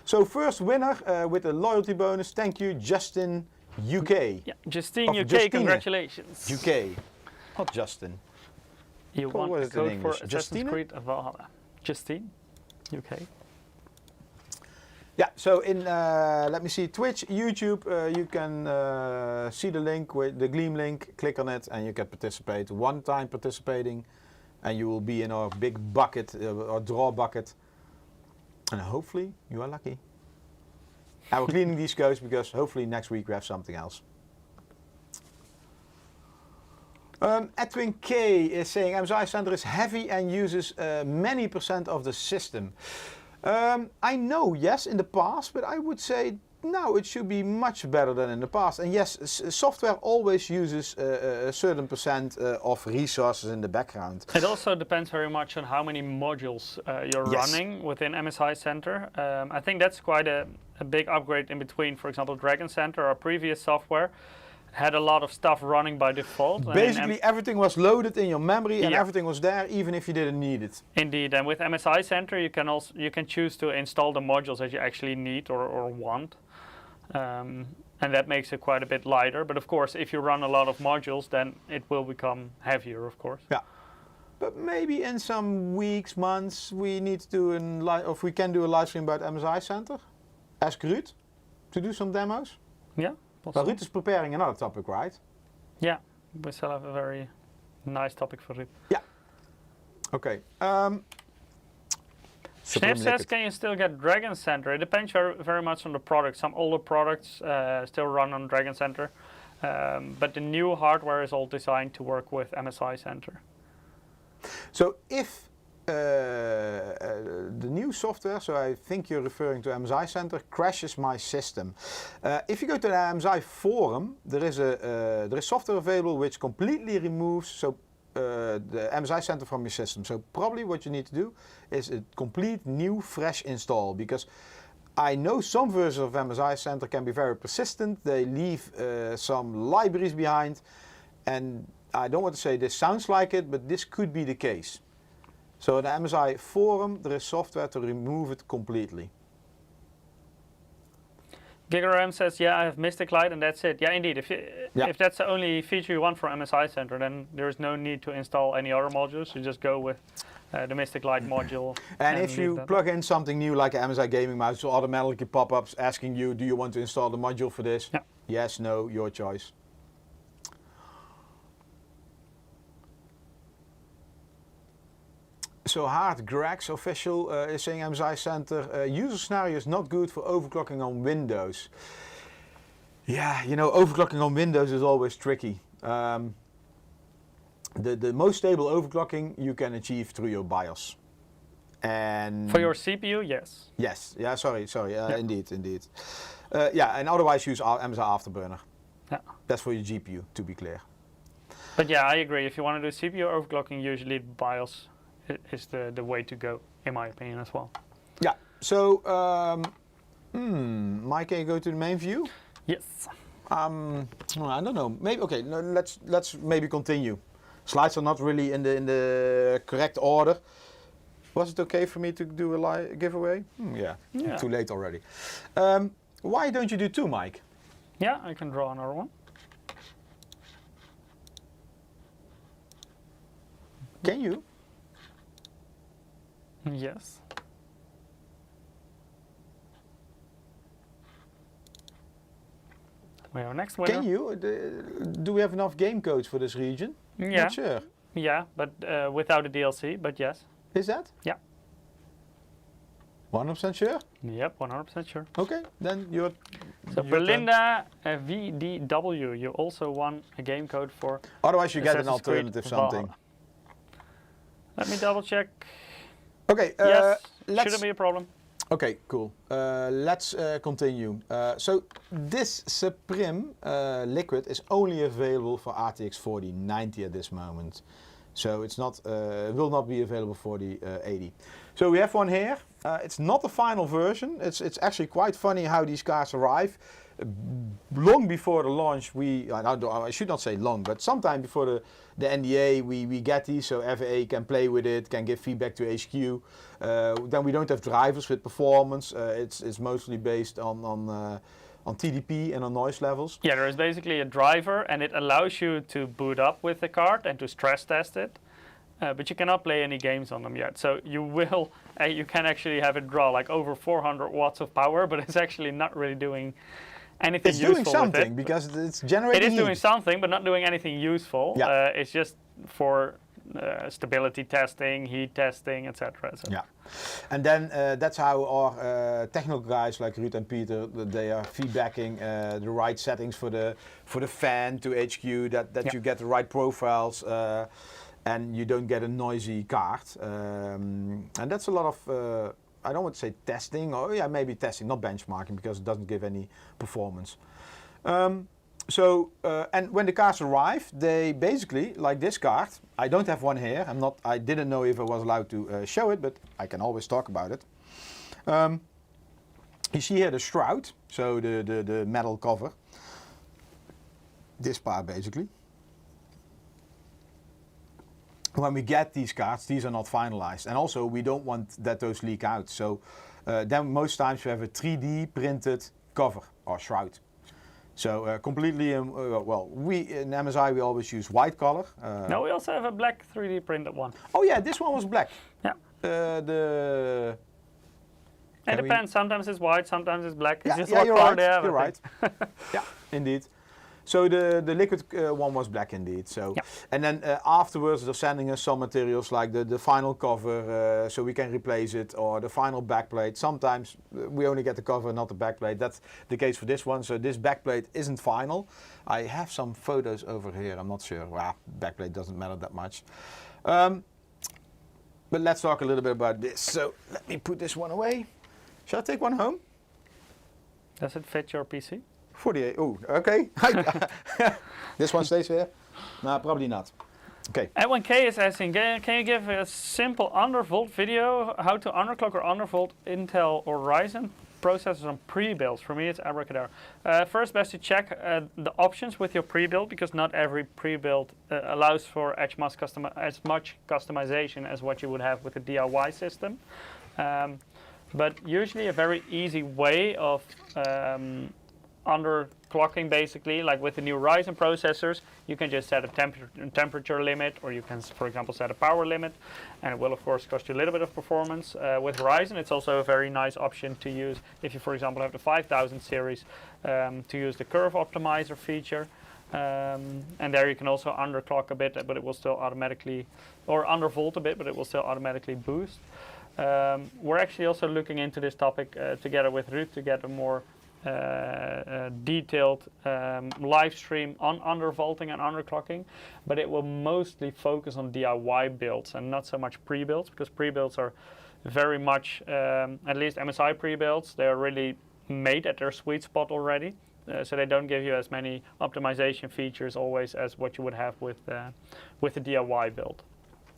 So first winner with a loyalty bonus, thank you, Justin UK. Yeah, Justine UK, congratulations. UK, not Justin. You What want was the it in code for English? Assassin's Creed Valhalla. Justine UK. Yeah, so in, let me see, Twitch, YouTube, you can see the link, with the Gleam link, click on it and you can participate. One time participating and you will be in our big bucket, or draw bucket. And hopefully you are lucky. And we're cleaning these codes because hopefully next week we have something else. Edwin K is saying MSI Center is heavy and uses many % of the system. I know, yes, in the past, but I would say now it should be much better than in the past. And yes, software always uses a certain % of resources in the background. It also depends very much on how many modules you're running within MSI Center. I think that's quite a big upgrade in between. For example, Dragon Center, our previous software, had a lot of stuff running by default. Basically, everything was loaded in your memory and everything was there, even if you didn't need it. Indeed, and with MSI Center, you can choose to install the modules that you actually need or want. And that makes it quite a bit lighter. But of course, if you run a lot of modules, then it will become heavier, of course. Yeah. But maybe in some weeks, months, we need to do if we can do a live stream about MSI Center. Ask Ruud to do some demos. Yeah. Well, Ruud is preparing another topic, right? Yeah. We still have a very nice topic for Ruud. Yeah. Okay. Sniff says, can you still get Dragon Center? It depends very much on the product. Some older products still run on Dragon Center, but the new hardware is all designed to work with MSI Center. So if the new software, so I think you're referring to MSI Center, crashes my system. If you go to the MSI forum, there is software available which completely removes the MSI Center from your system. So probably what you need to do is a complete new fresh install, because I know some versions of MSI Center can be very persistent. They leave some libraries behind, and I don't want to say this sounds like it, but this could be the case. So in the MSI forum, there is software to remove it completely. GigaRam says, yeah, I have Mystic Light and that's it. Yeah, indeed. If that's the only feature you want for MSI Center, then there is no need to install any other modules. You just go with the Mystic Light module. And if you plug in something new like an MSI gaming mouse, it will automatically pop up asking you, do you want to install the module for this? Yeah. Yes, no, your choice. So Hard Grex official is saying MSI Center user scenario is not good for overclocking on Windows. Yeah, you know, overclocking on Windows is always tricky. The most stable overclocking you can achieve through your BIOS. And for your CPU, yes. Yes, yeah, sorry, yeah. indeed. Yeah, and otherwise use MSI Afterburner. Yeah. That's for your GPU, to be clear. But yeah, I agree. If you want to do CPU overclocking, usually BIOS is the way to go, in my opinion, as well. Yeah. So, Mike, can you go to the main view? Yes. I don't know. Maybe okay. No, let's maybe continue. Slides are not really in the correct order. Was it okay for me to do a giveaway? Yeah. Too late already. Why don't you do two, Mike? Yeah, I can draw another one. Can you? Yes. We have our next winner. Can you? Do we have enough game codes for this region? Yeah. Not sure. Yeah, but without a DLC, but yes. Is that? Yeah. 100% sure? Yep, 100% sure. Okay, then you're... So Belinda VDW, you also won a game code for... Otherwise you get an Assassin's Creed alternative something. Valhalla. Let me double check. Okay, yes, shouldn't be a problem. Okay, cool. Let's continue. So this Suprim Liquid is only available for RTX 4090 at this moment. So it's not, will not be available for the 80. So we have one here. It's not the final version. It's actually quite funny how these cards arrive. Long before the launch, I should not say long, but sometime before the NDA, we get these, so FAA can play with it, can give feedback to HQ. Then we don't have drivers with performance. It's mostly based on TDP and on noise levels. Yeah, there is basically a driver, and it allows you to boot up with the card and to stress test it. But you cannot play any games on them yet. So you can actually have it draw like over 400 watts of power, but it's actually not really doing anything useful with it. It's doing something because it's generating It is heat. doing something, but not doing anything useful. Yeah. It's just for stability testing, heat testing, etc. So. Yeah, and then that's how our technical guys like Ruud and Peter, they are feedbacking the right settings for the fan to HQ, that you get the right profiles and you don't get a noisy card. And that's a lot of I don't want to say testing, or maybe testing, not benchmarking, because it doesn't give any performance. And when the cards arrive, they basically, like this card, I don't have one here. I didn't know if I was allowed to show it, but I can always talk about it. You see here the shroud, so the metal cover. This part basically. When we get these cards, these are not finalized, and also we don't want that those leak out. So then most times we have a 3D printed cover or shroud. So completely, we in MSI we always use white color. No, we also have a black 3D printed one. Oh yeah, this one was black. Yeah. It depends. Sometimes it's white, sometimes it's black. It's just yeah, what you're color right. they have. You're right. Yeah, indeed. So the liquid one was black indeed. So and then afterwards they're sending us some materials like the final cover, so we can replace it, or the final backplate. Sometimes we only get the cover, not the backplate. That's the case for this one. So this backplate isn't final. I have some photos over here. I'm not sure. Well, backplate doesn't matter that much. But let's talk a little bit about this. So let me put this one away. Shall I take one home? Does it fit your PC? 48. Oh, okay. This one stays here? No, probably not. Okay. Edwin K is asking, can you give a simple undervolt video how to underclock or undervolt Intel or Ryzen processors on pre-builds? For me, it's abracadabra. First, best to check the options with your pre-build, because not every pre-build allows for as much customization as what you would have with a DIY system. But usually a very easy way of underclocking, basically, like with the new Ryzen processors, you can just set a temperature limit, or you can, for example, set a power limit, and it will of course cost you a little bit of performance. With Ryzen, it's also a very nice option to use if you, for example, have the 5000 series, to use the curve optimizer feature. And there you can also underclock a bit, but it will still automatically, or undervolt a bit, but it will still automatically boost. We're actually also looking into this topic together with Ruud to get a more detailed live stream on undervolting and underclocking, but it will mostly focus on DIY builds and not so much pre-builds, because pre-builds are very much, at least MSI pre-builds, they're really made at their sweet spot already. So they don't give you as many optimization features always as what you would have with the DIY build.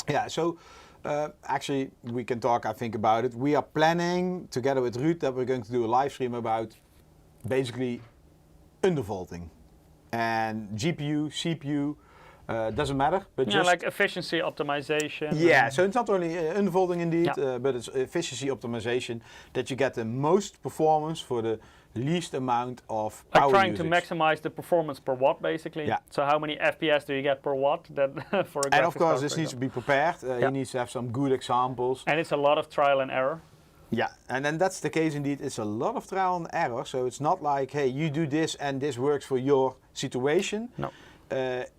Yeah, so actually we can talk, I think, about it. We are planning together with Ruud that we're going to do a live stream about basically undervolting and GPU, CPU, doesn't matter, but Yeah, just like efficiency optimization. yeah, so it's not only undervolting indeed, Yeah. but it's efficiency optimization, that you get the most performance for the least amount of Like power trying usage. to maximize the performance per watt, basically. Yeah. So how many FPS do you get per watt? That for a And of graphics course card, this for needs to example. be prepared, Yeah. you need to have some good examples. And it's a lot of trial and error. Yeah, and then that's the case indeed. It's a lot of trial and error, so it's not like, hey, you do this and this works for your situation. No.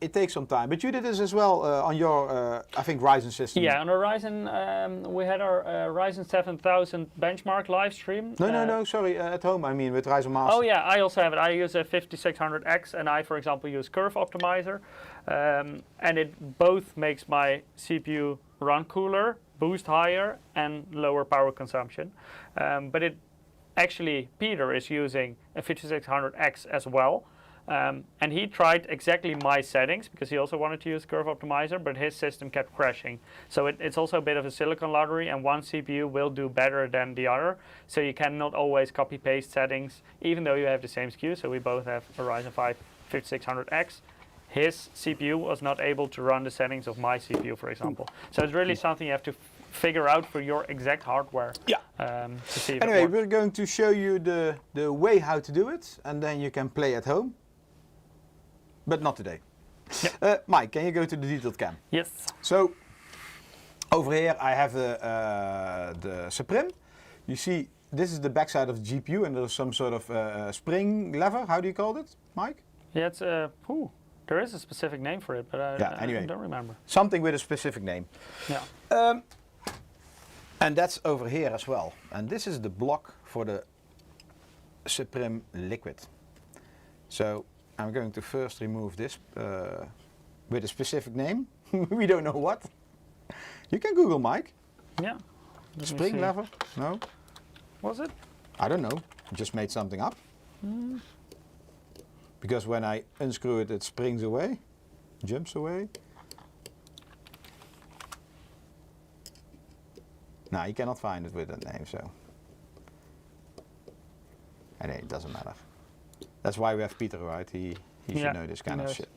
It takes some time, but you did this as well on your, I think, Ryzen system. Yeah, on our Ryzen, we had our Ryzen 7000 benchmark live stream. No, sorry, at home, I mean, with Ryzen Master. Oh yeah, I also have it. I use a 5600X, and I, for example, use curve optimizer, and it both makes my CPU run cooler, boost higher, and lower power consumption. But it actually, Peter is using a 5600X as well. And he tried exactly my settings, because he also wanted to use curve optimizer, but his system kept crashing. So it's also a bit of a silicon lottery, and one CPU will do better than the other. So you cannot always copy paste settings, even though you have the same SKU. So we both have a Ryzen 5 5600X. His CPU was not able to run the settings of my CPU, for example. So it's really something you have to figure out for your exact hardware. Yeah. To see if Anyway, it works. we're going to show you the way how to do it, and then you can play at home. But not today. Yeah. Mike, can you go to the detailed cam? Yes. So, over here I have the Suprim. You see, this is the backside of the GPU, and there's some sort of spring lever. How do you call it, Mike? Yeah, it's there is a specific name for it, but anyway. I don't remember. Something with a specific name. Yeah. And that's over here as well. And this is the block for the Suprim Liquid. So I'm going to first remove this with a specific name. We don't know what. You can Google, Mike. Yeah. Let me Spring see. lever? No? Was it? I don't know. Just made something up. Because when I unscrew it, it springs away, jumps away. No, you cannot find it with that name, so. Anyway, it doesn't matter. That's why we have Peter, right? He should Yeah, know this he kind of knows. shit.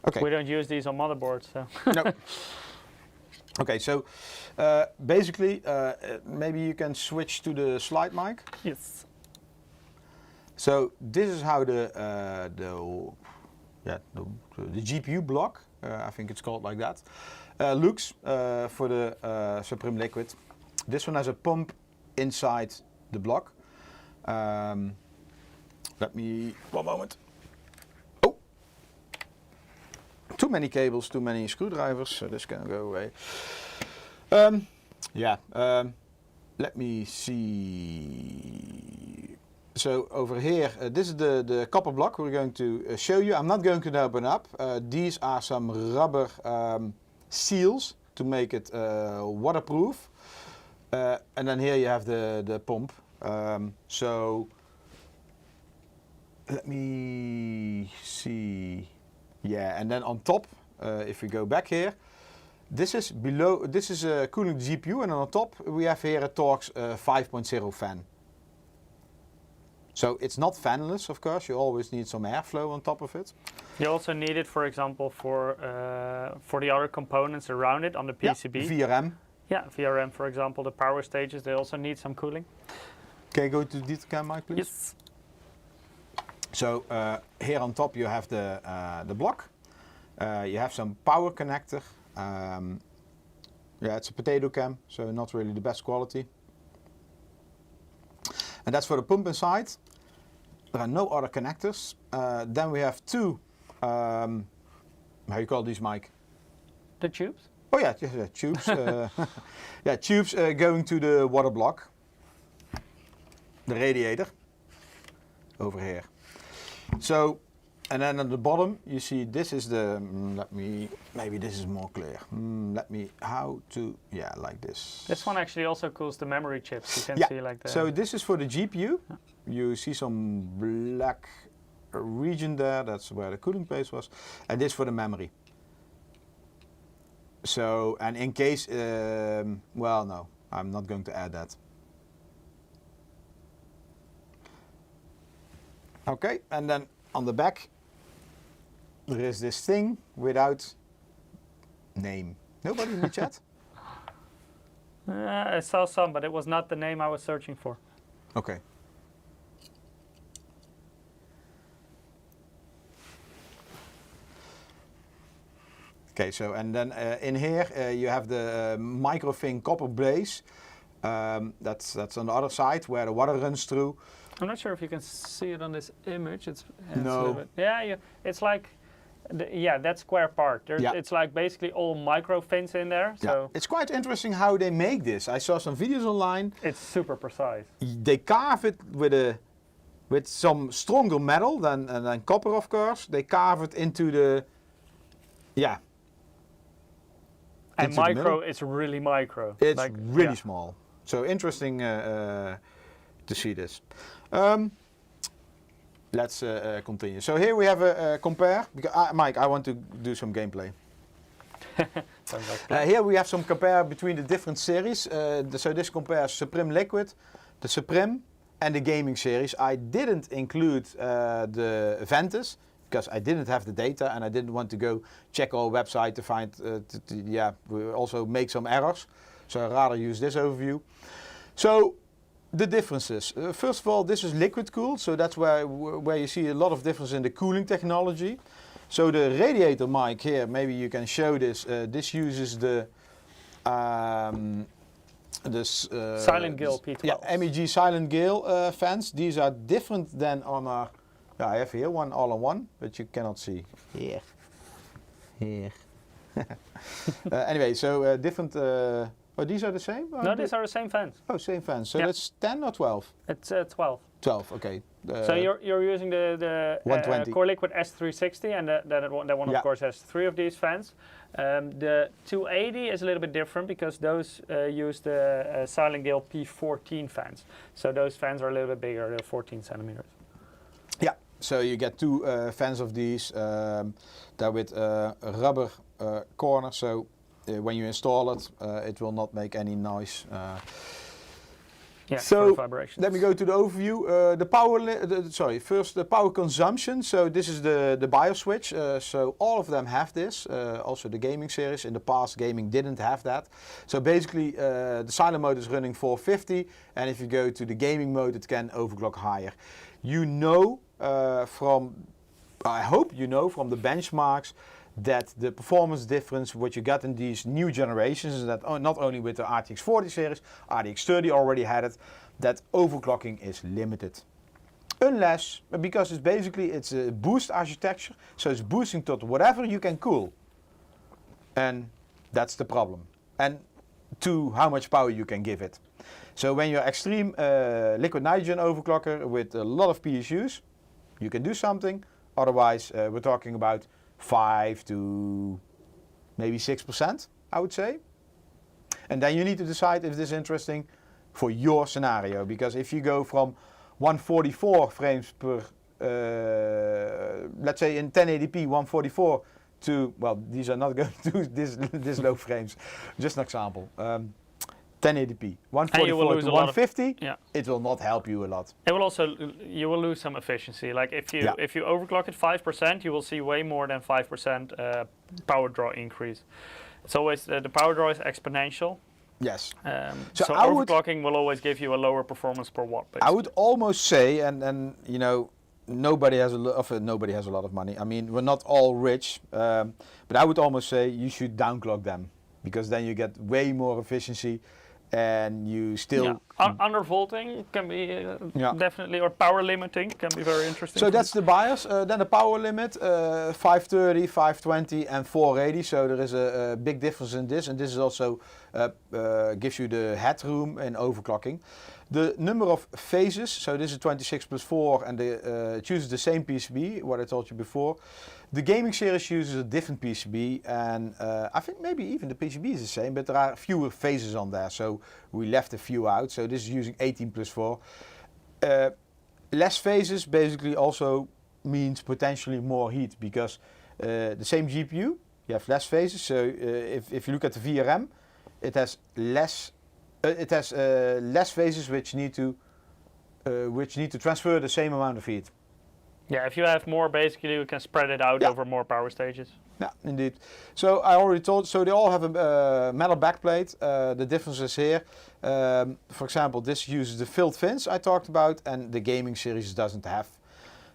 Okay. We don't use these on motherboards, so. No. Okay, so basically, maybe you can switch to the slide, Mike. Yes. So this is how the GPU block, I think it's called like that, looks for the Suprim Liquid. This one has a pump inside the block. Let me, one moment. Oh! Too many cables, too many screwdrivers, so this can go away. Let me see. So over here, this is the copper block we're going to show you. I'm not going to open up. These are some rubber seals to make it waterproof. And then here you have the pump. So let me see. Yeah, and then on top, if we go back here, this is cooling the GPU, and on top we have here a Torx 5.0 fan. So it's not fanless, of course. You always need some airflow on top of it. You also need it, for example, for the other components around it on the PCB. Yeah, VRM. Yeah, VRM, for example, the power stages, they also need some cooling. Can you go to the detail cam, Mike, please? Yes. So here on top you have the block. You have some power connector. Yeah, it's a potato cam, so not really the best quality. And that's for the pump inside. There are no other connectors. Then we have two, how you call these, Mike? The tubes? Oh yeah, tubes. Yeah, tubes going to the water block. The radiator. Over here. So, and then at the bottom you see this is the, maybe this is more clear. Yeah, like this. This one actually also cools the memory chips. You can see like that. So this is for the GPU. You see some black region there, that's where the cooling paste was. And this for the memory. So, and in case, well, no, I'm not going to add that. Okay, and then on the back, there is this thing without name. Nobody in the chat? I saw some, but it was not the name I was searching for. Okay. Okay, so and then in here you have the microfin copper base. That's on the other side where the water runs through. I'm not sure if you can see it on this image. It's a No. little bit, yeah, it's like, that square part. It's like basically all micro fins in there. So yeah. It's quite interesting how they make this. I saw some videos online. It's super precise. They carve it with some stronger metal than copper, of course. They carve it into the, yeah. And micro is really micro. It's like, really small. So interesting to see this. Let's continue. So here we have a compare. Because, Mike, I want to do some gameplay. Here we have some compare between the different series. So this compares Suprim Liquid, the Suprim, and the gaming series. I didn't include the Ventus because I didn't have the data and I didn't want to go check our website to find, we also make some errors. So I'd rather use this overview. So the differences. First of all, this is liquid cooled, so that's where you see a lot of difference in the cooling technology. So the radiator mic here, maybe you can show this. This uses the Silent Gale P12. Yeah, MEG Silent Gale fans. These are different than on our. Yeah, I have here one all-in-one, but you cannot see. Here. Anyway, so different. Oh, these are the same? No, these are the same fans. Oh, same fans. So that's 10 or 12? It's 12. 12, okay. So you're using the 120. Core Liquid S360, and that one of course has 3 of these fans. The 280 is a little bit different because those use the Silent Gale P14 fans. So those fans are a little bit bigger, they're 14 centimeters. Yeah, so you get 2 fans of these. They're with a rubber corner, so when you install it, it will not make any noise. So let me go to the overview. The power, first the power consumption. So this is the BIOS switch. So all of them have this. Also the gaming series. In the past, gaming didn't have that. So basically, the silent mode is running 450, and if you go to the gaming mode, it can overclock higher. You know I hope you know from the benchmarks that the performance difference what you got in these new generations is that not only with the RTX 40 series, RTX 30 already had it, that overclocking is limited. Unless, because it's a boost architecture, so it's boosting to whatever you can cool. And that's the problem. And to how much power you can give it. So when you're extreme liquid nitrogen overclocker with a lot of PSUs, you can do something. Otherwise, we're talking about 5 to maybe 6%, I would say. And then you need to decide if this is interesting for your scenario, because if you go from 144 frames per, let's say in 1080p 144 to, well, these are not going to this low frames, just an example. 1080p 144 to 150, it will not help you a lot. It will also, you will lose some efficiency. Like if you overclock it 5%, you will see way more than 5% power draw increase. It's always the power draw is exponential. Yes. So overclocking will always give you a lower performance per watt. Basically. I would almost say, and you know, nobody has a lot of money. I mean, we're not all rich, but I would almost say you should downclock them, because then you get way more efficiency, and you still undervolting can be definitely, or power limiting can be very interesting. So that's the BIOS. Then the power limit, 530, 520 and 480. So there is a big difference in this, and this is also gives you the headroom in overclocking. The number of phases, so this is 26 plus 4, and it uses the same PCB, what I told you before. The gaming series uses a different PCB, and I think maybe even the PCB is the same, but there are fewer phases on there, so we left a few out. So this is using 18 plus 4. Less phases basically also means potentially more heat, because the same GPU, you have less phases. So if you look at the VRM, it has less phases which need to transfer the same amount of heat. Yeah, if you have more, basically you can spread it out over more power stages. Yeah, indeed. So I already told, so they all have a metal backplate. The difference is here. For example, this uses the filled fins I talked about, and the gaming series doesn't have.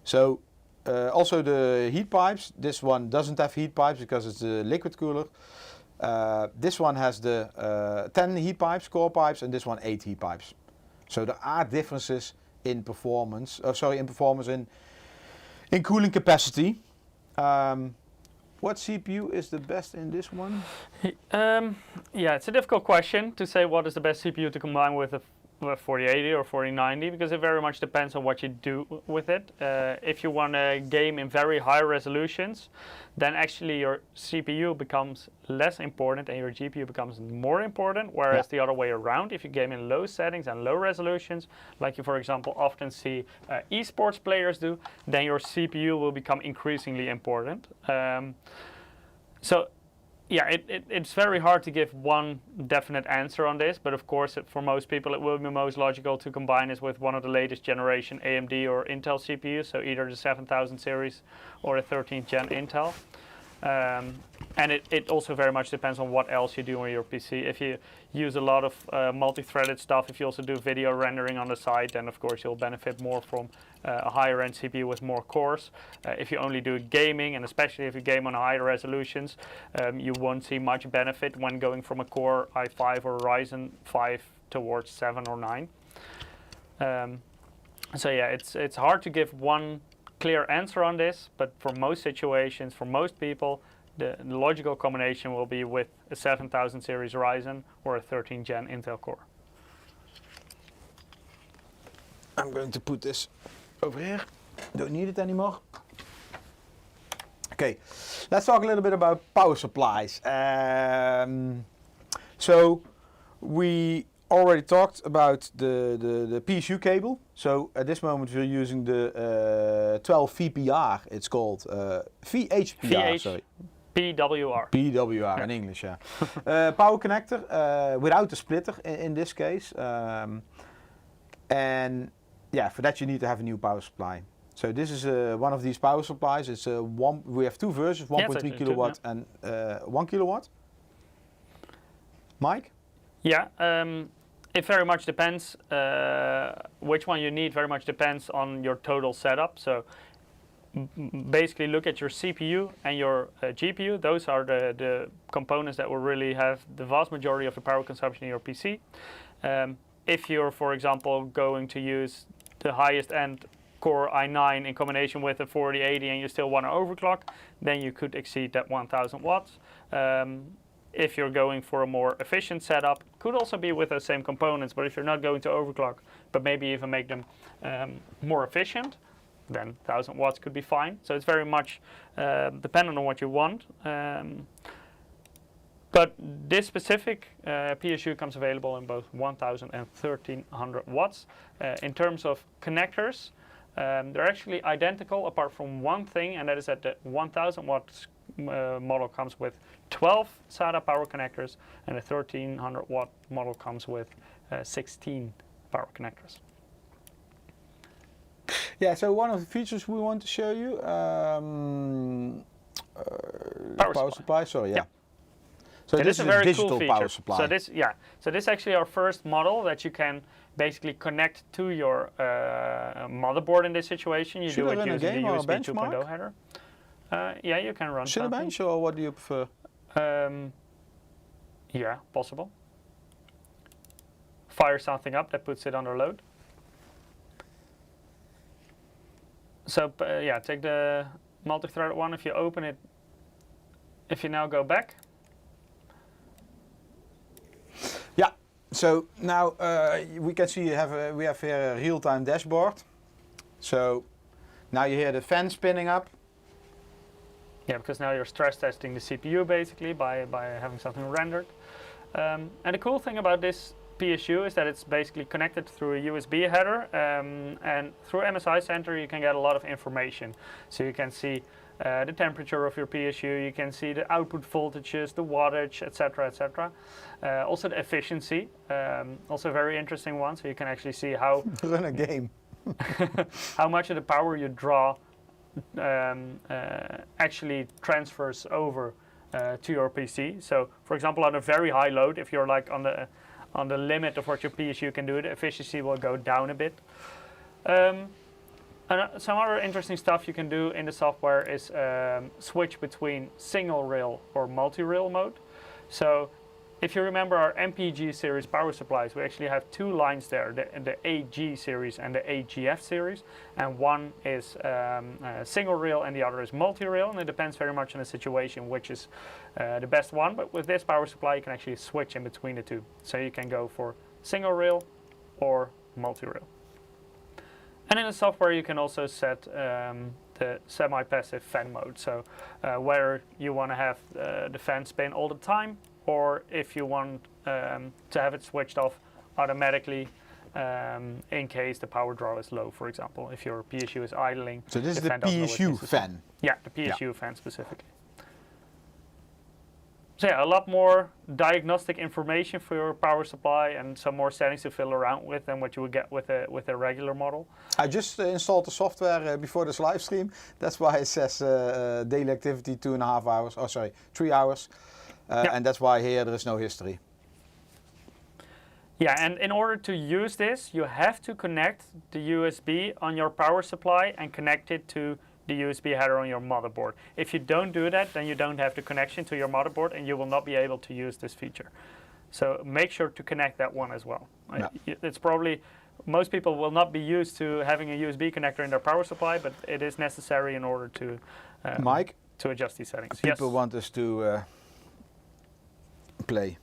So also the heat pipes, this one doesn't have heat pipes because it's a liquid cooler. This one has the 10 heat pipes, core pipes, and this one 8 heat pipes. So there are differences in performance, in cooling capacity. What CPU is the best in this one? Yeah, it's a difficult question to say what is the best CPU to combine with a 4080 or 4090, because it very much depends on what you do with it. If you want to game in very high resolutions, then actually your CPU becomes less important and your GPU becomes more important, whereas the other way around, if you game in low settings and low resolutions, like you for example often see esports players do, then your CPU will become increasingly important. Yeah, it's very hard to give one definite answer on this, but of course for most people it will be most logical to combine this with one of the latest generation AMD or Intel CPUs, so either the 7000 series or the 13th gen Intel. And it also very much depends on what else you do on your PC. If you use a lot of multi-threaded stuff, if you also do video rendering on the side, then of course you'll benefit more from a higher end CPU with more cores. If you only do gaming, and especially if you game on higher resolutions, you won't see much benefit when going from a Core i5 or Ryzen 5 towards 7 or 9. So yeah, it's hard to give one clear answer on this, but for most situations, for most people, the logical combination will be with a 7000 series Ryzen or a 13th gen Intel Core. I'm going to put this over here. Don't need it anymore. Okay, let's talk a little bit about power supplies. So we already talked about the PSU cable. So at this moment we're using the 12 VPR. It's called VHPR. Sorry. PWR in English, yeah. Power connector without the splitter in this case. And yeah, for that you need to have a new power supply. So this is one of these power supplies. It's we have two versions, 1.3 kilowatt and 1 kilowatt. Mike? Yeah, it very much depends. Which one you need very much depends on your total setup. So basically look at your CPU and your GPU. Those are the components that will really have the vast majority of the power consumption in your PC. If you're, for example, going to use the highest end Core i9 in combination with a 4080 and you still want to overclock, then you could exceed that 1000 watts. If you're going for a more efficient setup, could also be with the same components, but if you're not going to overclock, but maybe even make them more efficient, then 1000 watts could be fine. So it's very much dependent on what you want. But this specific PSU comes available in both 1000 and 1300 watts. In terms of connectors, they're actually identical apart from one thing, and that is that the 1000 watts model comes with 12 SATA power connectors, and the 1300 watt model comes with 16 power connectors. Yeah, so one of the features we want to show you, power supply. Sorry, yeah. So this is a very digital cool power supply. So this is actually our first model that you can basically connect to your motherboard in this situation. You do it using the USB 2.0 header. Yeah, you can run Cinebench, or what do you prefer? Yeah, possible. Fire something up that puts it under load. So yeah, take the multi-threaded one. If you open it, if you now go back. Yeah. So now we can see we have here a real-time dashboard. So now you hear the fan spinning up. Yeah, because now you're stress testing the CPU basically by having something rendered. And the cool thing about this PSU is that it's basically connected through a USB header, and through MSI Center you can get a lot of information. So you can see the temperature of your PSU, you can see the output voltages, the wattage, etc., etc. Also the efficiency, also a very interesting one. So you can actually see how run a game, how much of the power you draw actually transfers over to your PC. So, for example, on a very high load, if you're like on the limit of what your PSU can do, the efficiency will go down a bit. And some other interesting stuff you can do in the software is switch between single rail or multi-rail mode. So if you remember our MPG series power supplies, we actually have two lines there, the AG series and the AGF series, and one is single rail and the other is multi-rail, and it depends very much on the situation which is the best one. But with this power supply you can actually switch in between the two, so you can go for single rail or multi-rail. And in the software you can also set the semi-passive fan mode, so whether you want to have the fan spin all the time, or if you want to have it switched off automatically in case the power draw is low, for example, if your PSU is idling. So this is the PSU fan? Yeah, the PSU fan specifically. So yeah, a lot more diagnostic information for your power supply and some more settings to fiddle around with than what you would get with a regular model. I just installed the software before this live stream. That's why it says daily activity 2.5 hours, oh sorry, 3 hours. And that's why here there is no history. Yeah, and in order to use this, you have to connect the USB on your power supply and connect it to the USB header on your motherboard. If you don't do that, then you don't have the connection to your motherboard and you will not be able to use this feature. So make sure to connect that one as well. Yeah. It's probably, most people will not be used to having a USB connector in their power supply, but it is necessary in order to Mike, to adjust these settings. People want us to play.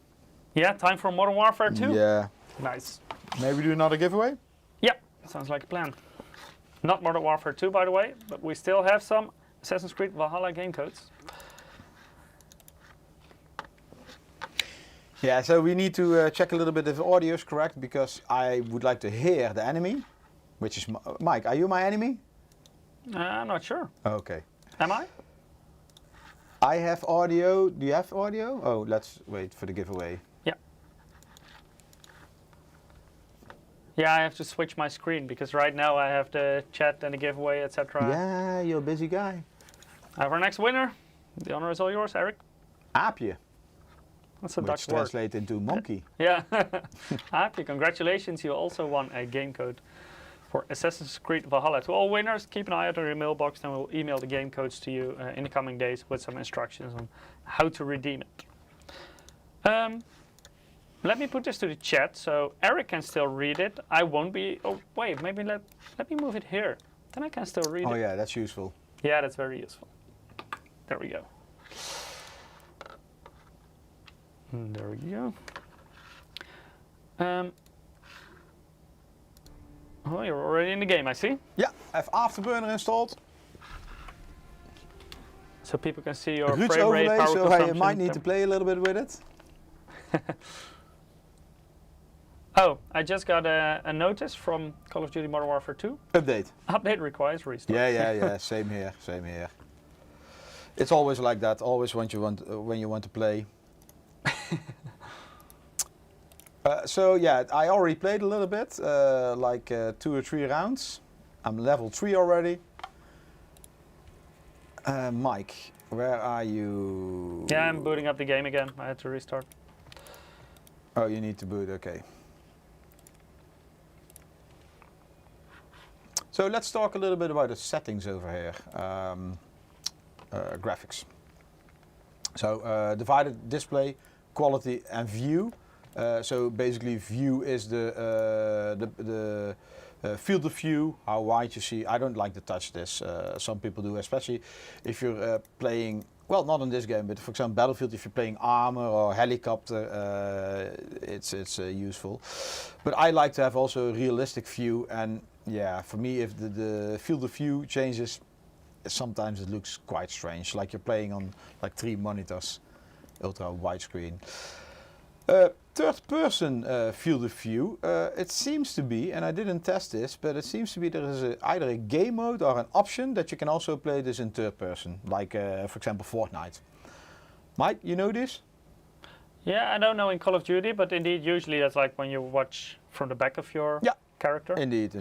Yeah, time for Modern Warfare 2? Yeah. Nice. Maybe do another giveaway? Yep, sounds like a plan. Not Modern Warfare 2, by the way, but we still have some Assassin's Creed Valhalla game codes. Yeah, so we need to check a little bit if the audio is correct, because I would like to hear the enemy, which is Mike. Are you my enemy? I'm not sure. Okay. Am I? I have audio. Do you have audio? Oh, let's wait for the giveaway. Yeah. Yeah, I have to switch my screen because right now I have the chat and the giveaway, etc. Yeah, you're a busy guy. Our next winner. The honor is all yours, Eric. Aapje. That's a Which Dutch word. translates into monkey. Yeah. Aapje, congratulations. You also won a game code for Assassin's Creed Valhalla. To all winners, keep an eye out on your mailbox and we'll email the game codes to you in the coming days with some instructions on how to redeem it. Let me put this to the chat so Eric can still read it. I won't be. Oh, wait, maybe let me move it here. Then I can still read it. Oh, yeah, that's useful. Yeah, that's very useful. There we go. There we go. Oh, you're already in the game, I see. Yeah, I have Afterburner installed. So people can see your Roots frame rate, overlay, power so I consumption. might need to play a little bit with it. Oh, I just got a notice from Call of Duty Modern Warfare 2. Update. Update requires restart. Yeah. Same here. It's always like that. Always when you want to play. So yeah, I already played a little bit, like 2 or 3 rounds. I'm level 3 already. Mike, where are you? Yeah, I'm booting up the game again. I had to restart. Oh, you need to boot. Okay. So let's talk a little bit about the settings over here. Graphics. So divided display, quality, and view. So basically, view is the field of view, how wide you see. I don't like to touch this. Some people do, especially if you're playing. Well, not in this game, but for example, Battlefield. If you're playing armor or helicopter, it's useful. But I like to have also a realistic view, and yeah, for me, if the field of view changes, sometimes it looks quite strange, like you're playing on like 3 monitors, ultra widescreen. Third person field of view, it seems to be, and I didn't test this, but it seems to be there is either a game mode or an option that you can also play this in third person, like for example Fortnite. Mike, you know this? Yeah, I don't know in Call of Duty, but indeed, usually that's like when you watch from the back of your character. Indeed.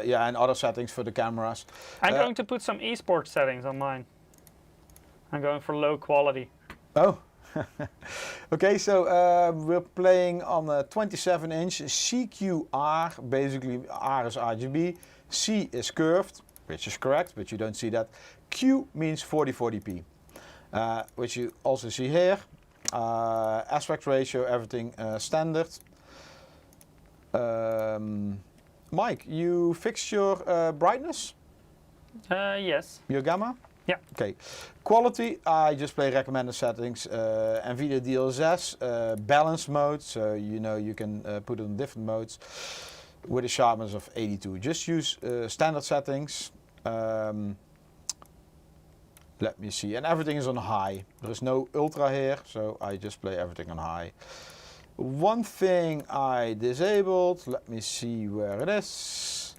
Yeah, and other settings for the cameras. I'm going to put some esports settings on mine. I'm going for low quality. Oh. Okay, so we're playing on a 27-inch CQR. Basically, R is RGB, C is curved, which is correct, but you don't see that. Q means 4040p, which you also see here. Aspect ratio, everything standard. Mike, you fixed your brightness? Yes. Your gamma? Yeah. Okay. Quality, I just play recommended settings. Nvidia DLSS, balance mode, so you know you can put it in different modes with a sharpness of 82. Just use standard settings. Let me see, and everything is on high. There is no ultra here, so I just play everything on high. One thing I disabled, let me see where it is.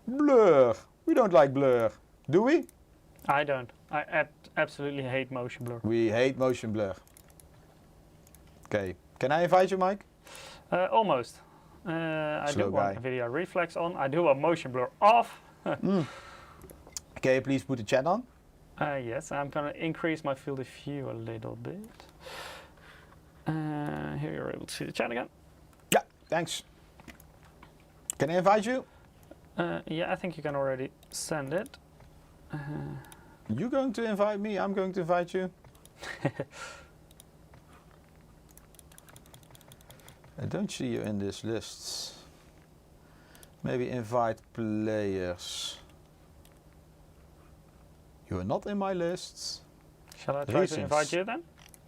Blur. We don't like blur, do we? I don't. I absolutely hate motion blur. We hate motion blur. Okay. Can I invite you, Mike? Almost. I Slow do guy. want Nvidia Reflex on. I do want motion blur off. Can you please put the chat on? Yes, I'm going to increase my field of view a little bit. Here you're able to see the chat again. Yeah, thanks. Can I invite you? Yeah, I think you can already send it. You going to invite me? I'm going to invite you. I don't see you in this list. Maybe invite players. You are not in my lists. Shall I try to invite you then?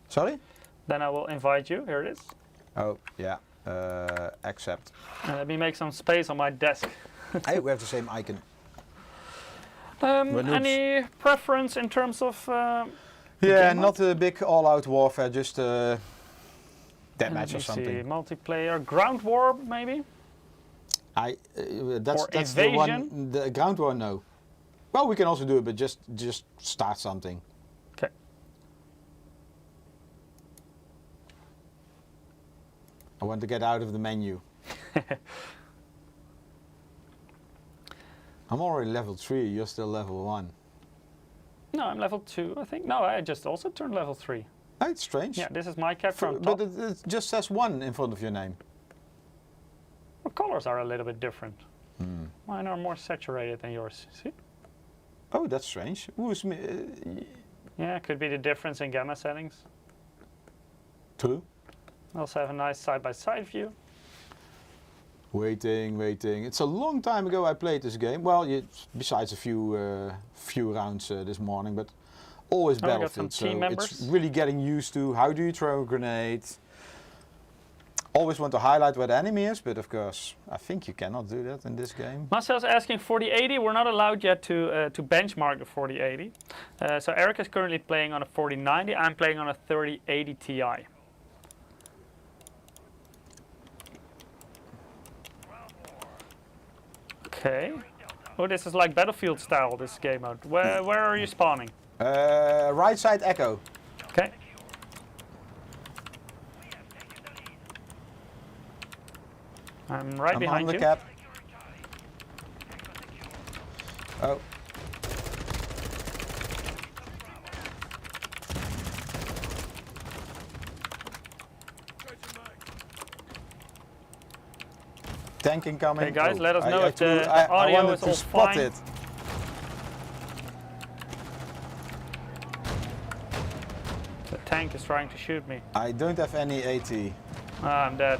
Sorry? Then I will invite you. Here it is. Oh, yeah. Accept. Let me make some space on my desk. Hey, we have the same icon. Any preference in terms of yeah, not a big all-out warfare, just deathmatch or something. See, multiplayer, ground war maybe? That's the one. The ground war, no. Well, we can also do it, but just start something. Okay. I want to get out of the menu. I'm already level 3, you're still level 1. No, I'm level 2, I think. No, I just also turned level 3. Oh, it's strange. Yeah, this is my character on top. But it just says 1 in front of your name. Well, colors are a little bit different. Mine are more saturated than yours, see? Oh, that's strange. Who's me? Yeah, could be the difference in gamma settings. True. Also have a nice side-by-side view. Waiting. It's a long time ago I played this game. Well, besides a few rounds this morning, but always Battlefield. So it's really getting used to how do you throw a grenade. always want to highlight where the enemy is, but of course, I think you cannot do that in this game. Marcel's asking 4080. We're not allowed yet to benchmark the 4080. So Eric is currently playing on a 4090. I'm playing on a 3080 Ti. Okay. Oh, this is like Battlefield style, this game mode. Where are you spawning? Right side echo. Okay. I'm right behind on the you. cap. Oh. Tank incoming. Okay, guys, let us know if I the audio wanted is to all spot fine. it. The tank is trying to shoot me. I don't have any AT. Ah, I'm dead.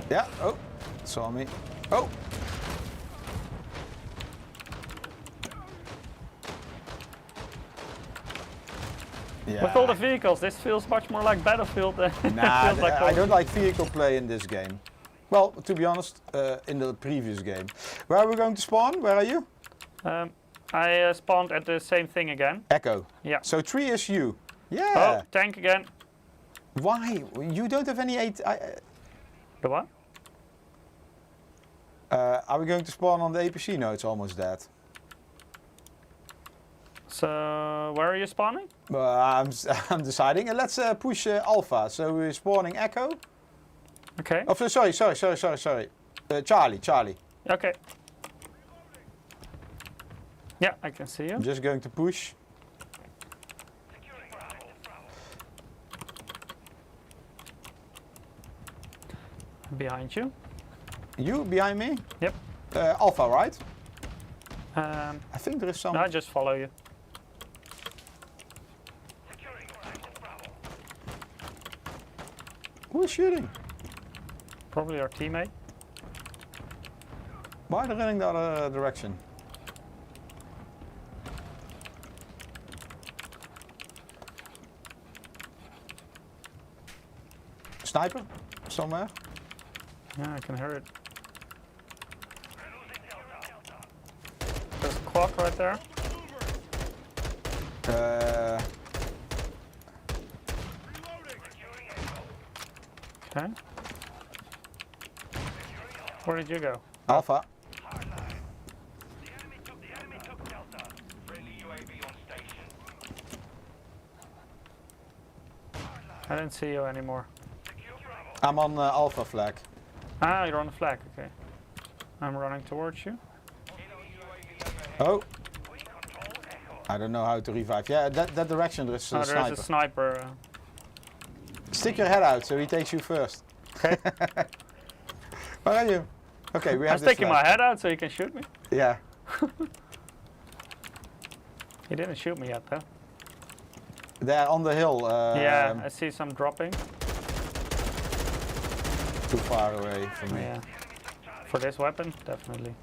Yeah. Oh, saw me. Oh. Yeah. With all the vehicles, this feels much more like Battlefield than it Nah, feels like I Call of don't like vehicle play in this game. Well, to be honest, in the previous game. Where are we going to spawn? Where are you? I spawned at the same thing again. Echo. Yeah. So 3 is you. Yeah. Oh, tank again. Why? You don't have any AT. The what? Are we going to spawn on the APC? No, it's almost dead. So, where are you spawning? I'm deciding. Let's push Alpha. So we're spawning Echo. Okay. Oh, sorry. Charlie. Okay. Yeah, I can see you. I'm just going to push. Behind you. You behind me? Yep. Alpha, right? I I think there is some. just follow you. Who is shooting? Probably our teammate. Why are they running the other direction? Sniper? Somewhere? Yeah, I can hear it. There's a quad right there. Okay. Where did you go? Alpha. I didn't see you anymore. I'm on Alpha flag. Ah, you're on the flag, okay. I'm running towards you. Oh. I don't know how to revive. Yeah, that direction there is a Oh, sniper. there is a sniper. Stick your head out so he takes you first. Okay. Where are you? Okay, we have I'm this sticking flag. my head out so you can shoot me. Yeah. He didn't shoot me yet, though. They're on the hill. Yeah, I see some dropping. Too far away from me. Yeah. For this weapon, definitely.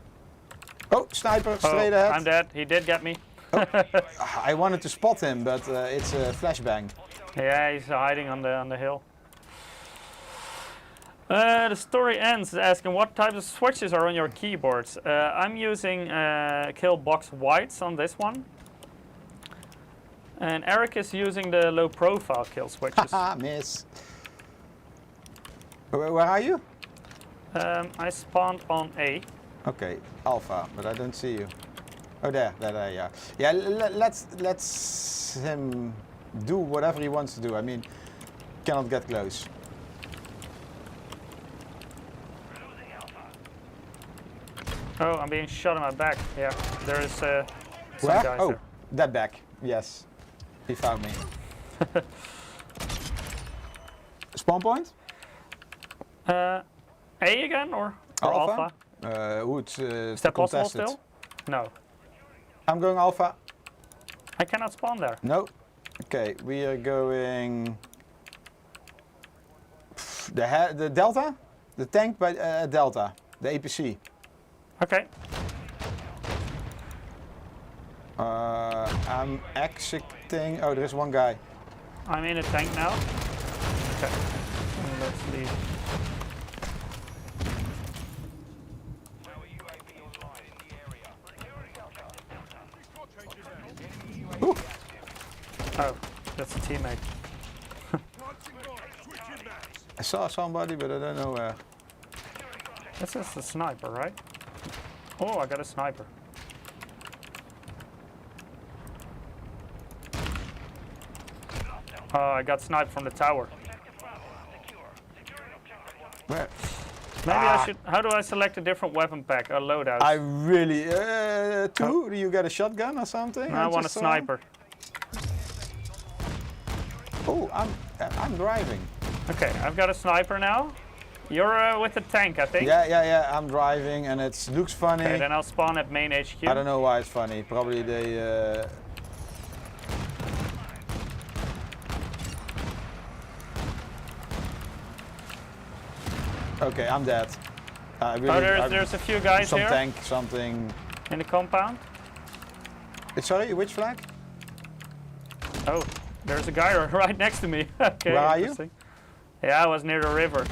Oh, sniper, straight ahead. I'm dead. He did get me. I wanted to spot him, but it's a flashbang. Yeah, he's hiding on the hill. The story ends asking what types of switches are on your keyboards. I'm using kill box whites on this one. And Eric is using the low profile kill switches. Haha, miss. Where are you? I spawned on A. Okay, Alpha, but I don't see you. Oh, there, yeah. Yeah, let's him do whatever he wants to do. I mean, cannot get close. Oh, I'm being shot in my back. Yeah, there is some Where? guys Oh, there. that back. Yes, he found me. Spawn point? A again or Alpha? It's Is that possible contested. still? No. I'm going Alpha. I cannot spawn there. No. Okay, we are going the Delta, the tank by Delta, the APC. Okay. I'm exiting. Oh, there is one guy. I'm in a tank now. Okay. Let's leave. that's a teammate. I saw somebody, but I don't know where. This is a sniper, right? Oh, I got a sniper. I got sniped from the tower. Where? Maybe I should. How do I select a different weapon pack or loadout? I really. Two? Do you get a shotgun or something? I want a just saw? sniper. Oh, I'm driving. Okay, I've got a sniper now. You're with the tank, I think. Yeah. I'm driving, and it looks funny. Okay, then I'll spawn at main HQ. I don't know why it's funny. Probably they. Okay, I'm dead. There's a few guys some here. Tank, something. In the compound. Sorry, which flag? Oh, there's a guy right next to me. Okay. Where are you? Yeah, I was near the river,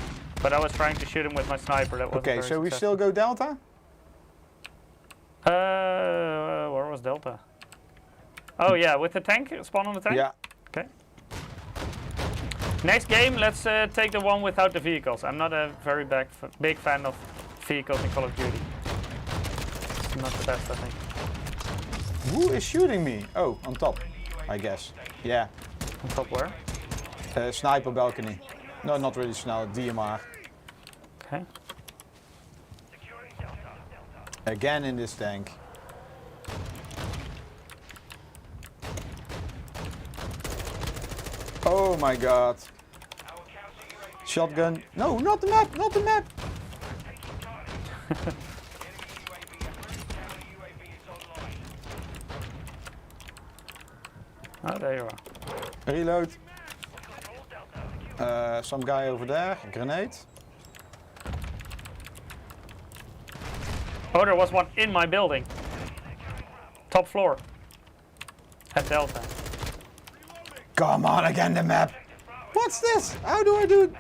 but I was trying to shoot him with my sniper. That wasn't Okay, very so we successful. still go Delta? Where was Delta? Oh yeah, with the tank, spawn on the tank? Yeah. Okay. Next game, let's take the one without the vehicles. I'm not a very big fan of vehicles in Call of Duty. It's not the best, I think. Who is shooting me? Oh, on top, I guess. Yeah. On top where? Sniper balcony. No, not really sniper, DMR. Okay. Again in this tank. Oh my god. Shotgun. No, not the map, not the map. Oh, there you are. Reload. Some guy over there. Grenade. Oh, there was one in my building. Top floor. At Delta. Come on, again the map. What's this? How do I do it?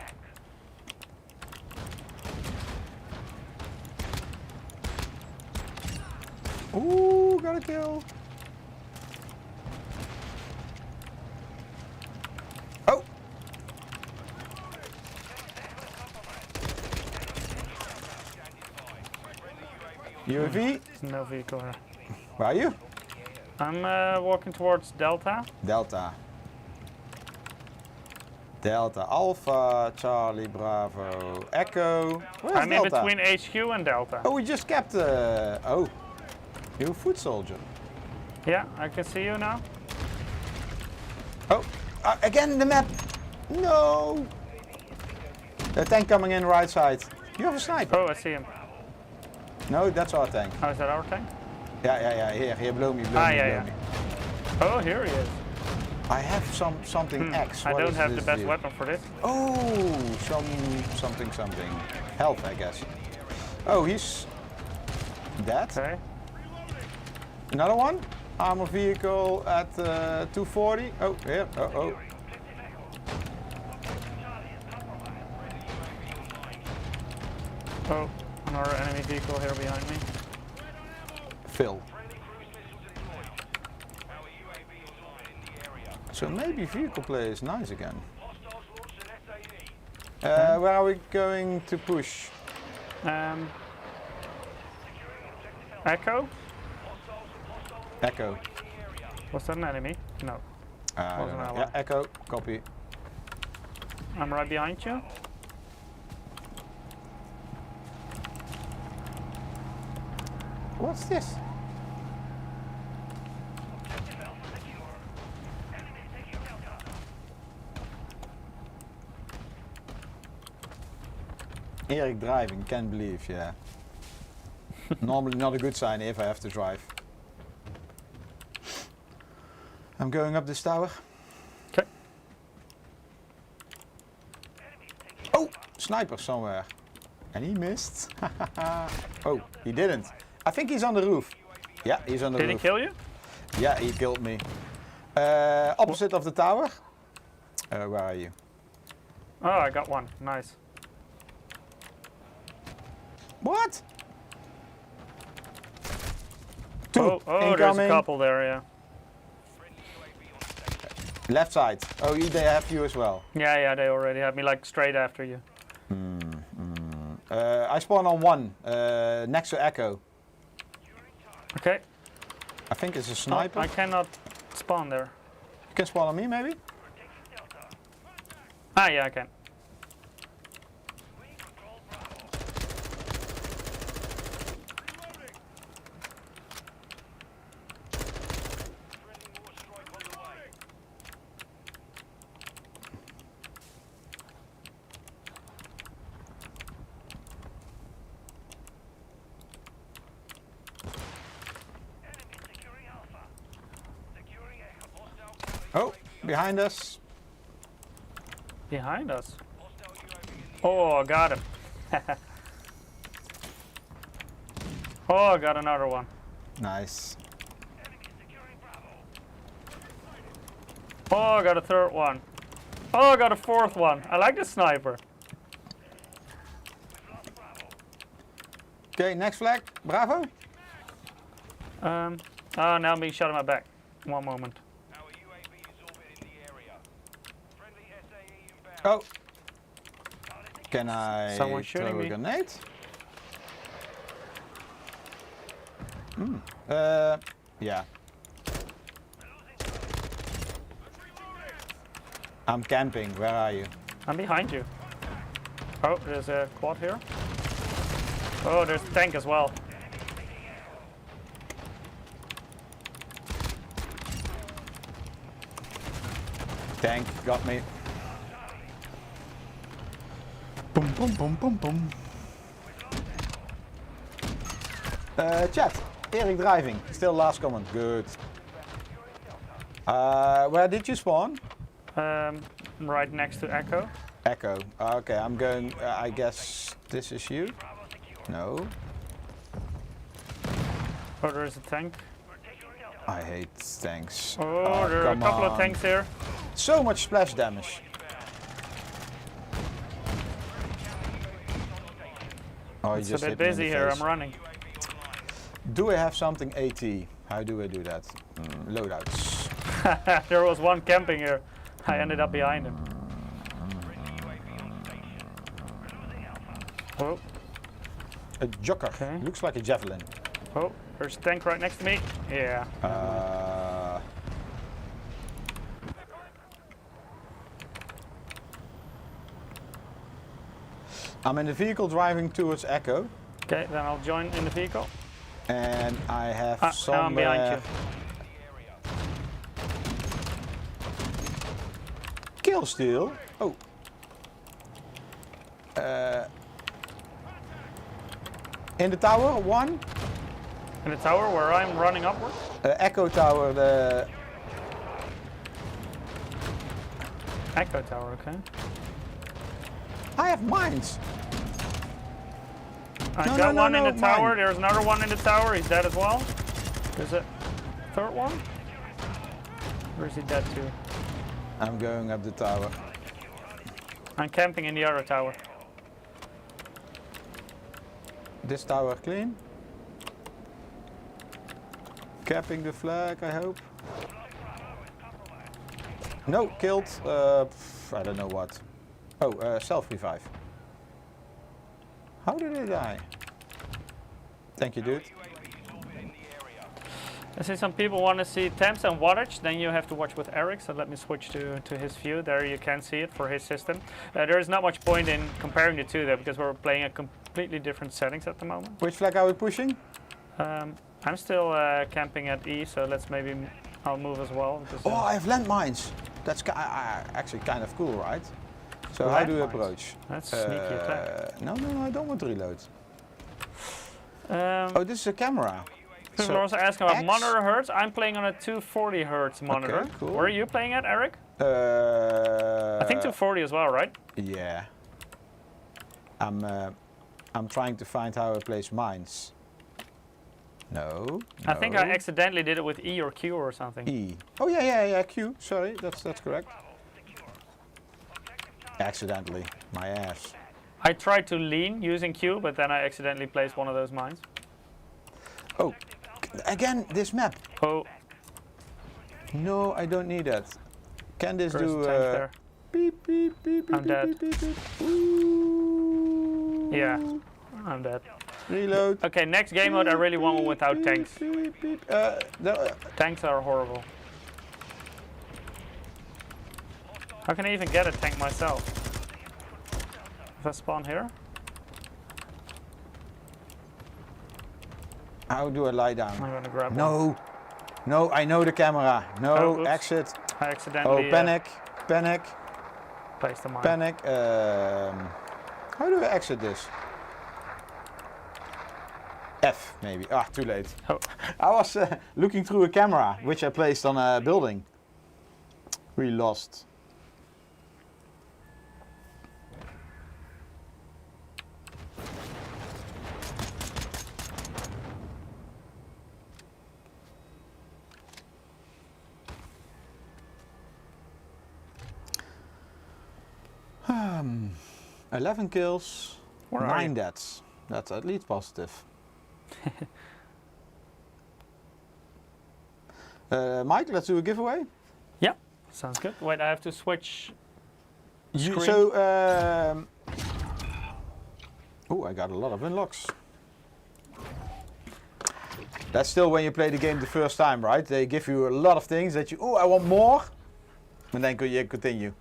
Ooh, got a kill. Oh. UAV. No vehicle here. Where are you? I'm walking towards Delta. Delta. Delta Alpha, Charlie Bravo, Echo. Where's I'm Delta? in between HQ and Delta. Oh, we just kept oh, you foot soldier. Yeah, I can see you now. Oh, again the map. No. The tank coming in right side. You have a sniper. Oh, I see him. No, that's our tank. Oh, is that our tank? Yeah. Here, blow me, blow me, yeah. blow me. Oh, here he is. I have something X. I What don't is have the this best deal? weapon for this. Oh, something. Health, I guess. Oh, he's dead. Okay. Another one. Armor vehicle at 240. Oh, here. Oh. Oh, another enemy vehicle here behind me. Phil. So maybe vehicle play is nice again. Where are we going to push? Echo? Echo. Was that an enemy? No. I don't Wasn't know. that Yeah, one? Echo. Copy. I'm right behind you. What's this? Eric driving, can't believe, yeah. Normally not a good sign if I have to drive. I'm going up this tower. Okay. Oh, sniper somewhere. And he missed. Oh, he didn't. I think he's on the roof. Yeah, he's on the Did roof. he kill you? Yeah, he killed me. Opposite of the tower. Where are you? Oh, I got one. Nice. What? Two Oh, there's a incoming. couple there, yeah. Left side. Oh, they have you as well. Yeah, they already have me like straight after you. I spawn on 1, next to Echo. Okay. I think it's a sniper. I cannot spawn there. You can spawn on me, maybe? Ah, yeah, I can. Oh, behind us. Behind us. Oh, I got him. Oh, I got another one. Nice. Oh, I got a third one. Oh, I got a fourth one. I like the sniper. Okay, next flag. Bravo. Oh, now I'm being shot in my back. One moment. Oh. Can I Someone throw shooting a me. grenade? Yeah. I'm camping. Where are you? I'm behind you. Oh, there's a quad here. Oh, there's a tank as well. Tank got me. Boom, boom, boom, boom, boom. Chat. Eric driving. Still last comment. Good. Where did you spawn? Right next to Echo. Echo. Okay, I'm going. I guess this is you. No. Oh, there's a tank. I hate tanks. Oh, there are a come couple of on. tanks here. So much splash damage. Oh, you It's just a hit bit me in the busy here. face. I'm running. Do I have something AT? How do I do that? Loadouts. There was one camping here. I ended up behind him. Oh, A joker. Okay. Looks like a javelin. oh, there's a tank right next to me. Yeah. I'm in the vehicle driving towards Echo, Okay, then I'll join in the vehicle. and I have Now some. I'm behind you. Kill steal. Oh. In the tower, one. In the tower where I'm running upward. Echo tower. The Echo tower, okay. I have mines. I No, got no, one no, in the mine. tower. There's another one in the tower. He's dead as well. There's a third one. Or is he dead too? I'm going up the tower. I'm camping in the other tower. This tower clean. Capping the flag, I hope. No, killed. I don't know what. Oh, self-revive. How did I die? Thank you, dude. I see some people want to see temps and wattage, then you have to watch with Eric, so let me switch to his view. There you can see it for his system. There is not much point in comparing the two though, because we're playing at completely different settings at the moment. Which flag are we pushing? I'm still camping at E, so I'll move as well. Because, Oh, I have landmines. That's actually kind of cool, right? So how do we Landmines? approach? That's sneaky attack. No, I don't want to reload. Um, Oh, this is a camera. People are also asking about monitor hertz. I'm playing on a 240 hertz monitor. Okay, cool. Where are you playing at, Eric? I think 240 as well, right? Yeah. I'm trying to find how I place mines. No. I think I accidentally did it with E or Q or something. E. Oh yeah, Q. Sorry, that's correct. Accidentally, my ass. I tried to lean using Q, but then I accidentally placed one of those mines. Oh, again this map. Oh, No, I don't need that. Can this There's do a tank there. beep beep beep I'm beep dead. beep beep beep? Ooh. Yeah, I'm dead. Reload. Okay, next game mode I really want one without Beep, tanks. beep, beep. Tanks are horrible. How can I even get a tank myself? If I spawn here? How do I lie down? I'm gonna grab one. No. No, I know the camera. No, Oh, oops. exit. I accidentally Oh, panic. Panic. placed a mine. Panic. How do I exit this? F, maybe. Ah, too late. Oh. I was looking through a camera, which I placed on a building. We lost. Hmm. 11 kills, Where are 9 you? deaths. That's at least positive. Mike, let's do a giveaway. Yeah, sounds good. Wait, I have to switch. Screen. So, oh, I got a lot of unlocks. That's still when you play the game the first time, right? They give you a lot of things that you, oh, I want more. And then you continue.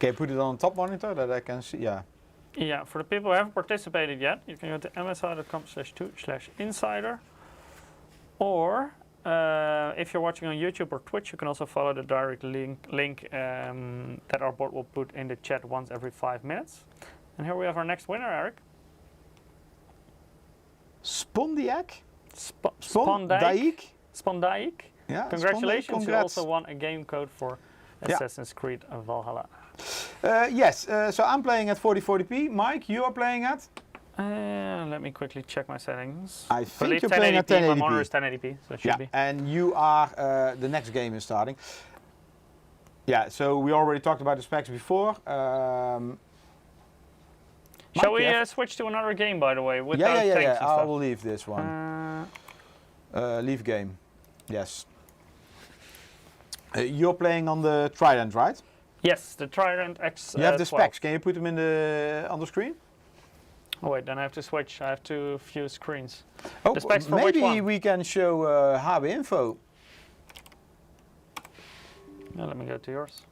Okay, put it on top monitor that I can see. Yeah. Yeah, for the people who haven't participated yet, you can go to msi.com/2/insider. Or if you're watching on YouTube or Twitch, you can also follow the direct link that our bot will put in the chat once every 5 minutes. And here we have our next winner, Eric. Spondiac? Spondaik. Spondaik. Yeah. Congratulations, you Congrats. also won a game code for Assassin's Creed Valhalla. Yes, so I'm playing at 4040p. Mike, you are playing at? Let me quickly check my settings. I think you're playing at 1080p. My monitor is 1080p, so it should be. And you are, the next game is starting. Yeah, so we already talked about the specs before. Shall we switch to another game, by the way? Without tanks and I stuff? will leave this one. Leave game. Yes. You're playing on the Trident, right? Yes, the Trident X. You have the 12. specs. Can you put them on the screen? Oh wait, then I have to switch. I have to view screens. Oh, The specs for which maybe one? we can show HB info. Yeah, let me go to yours.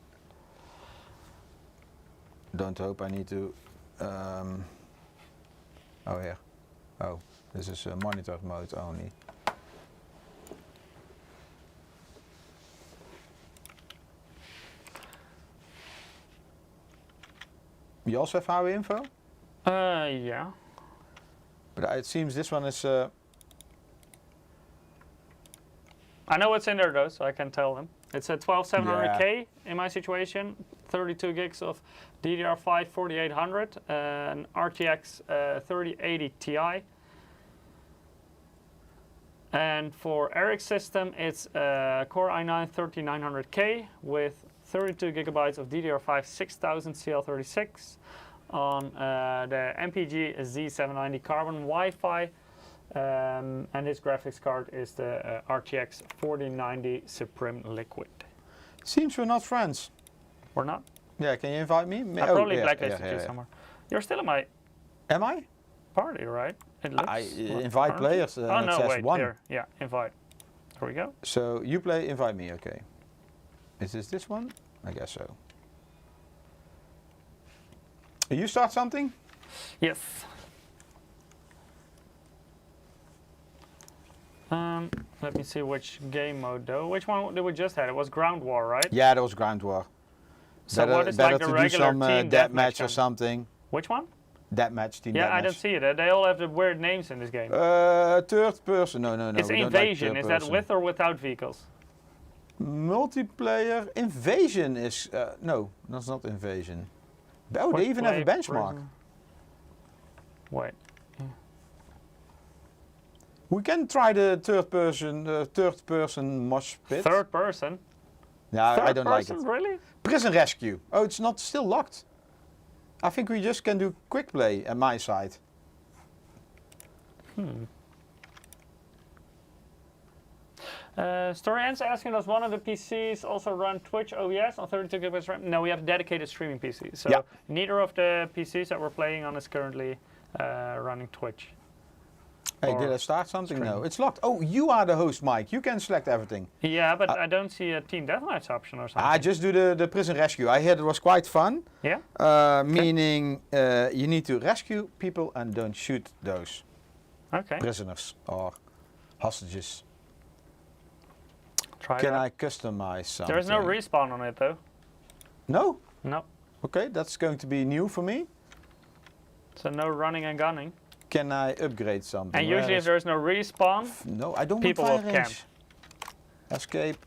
Don't hope I need to. Oh, here. Oh, this is monitor mode only. You also have HB info? Yeah. But it seems this one is. I know what's in there though, so I can tell them. It's a 12700K in my situation, 32 gigs of DDR5 4800, an RTX 3080 Ti. And for Eric's system, it's a Core i9 3900K with 32 gigabytes of DDR5 6000 CL36 on the MPG Z790 Carbon Wi-Fi. And his graphics card is the RTX 4090 Suprim Liquid. Seems we're not friends. We're not? Yeah, can you invite me? I probably blacklisted you somewhere. You're still in my Am I? party, right? It looks. I invite players. Oh no, it says wait, one. here. Yeah, invite. Here we go. So you play, invite me, okay. Is this one? I guess so. You start something? Yes. Let me see which game mode though. Which one did we just had? It was Ground War, right? Yeah, that was Ground War. So what is like the to do regular some team deathmatch or then? something. Which one? Deathmatch, team Yeah, deathmatch. I don't see it. They all have the weird names in this game. Third person, no. It's we don't Invasion. like Is third that person. with or without vehicles? Multiplayer Invasion is no, that's not Invasion. Oh, Quick they even have a play, benchmark. prison. Wait. We can try the third person mosh pit. Third person? Yeah, I Third don't like person, it. really? Prison Rescue. Oh, it's not still locked. I think we just can do quick play at my side. Storyant's asking, does one of the PCs also run Twitch OBS on 32 GB RAM? No, we have dedicated streaming PCs. So Yeah. neither of the PCs that we're playing on is currently running Twitch. Hey, Or did I start something? stream. No, it's locked. Oh, you are the host, Mike. You can select everything. Yeah, but I don't see a Team Deathmatch option or something. I just do the prison rescue. I heard it was quite fun. Yeah? Meaning you need to rescue people and don't shoot those Okay. prisoners or hostages. Try Can that. I customize something? There is no respawn on it though. No? No. Okay, that's going to be new for me. So no running and gunning. Can I upgrade something? And usually if there's no respawn, No, I don't people want will fire camp. range. Escape.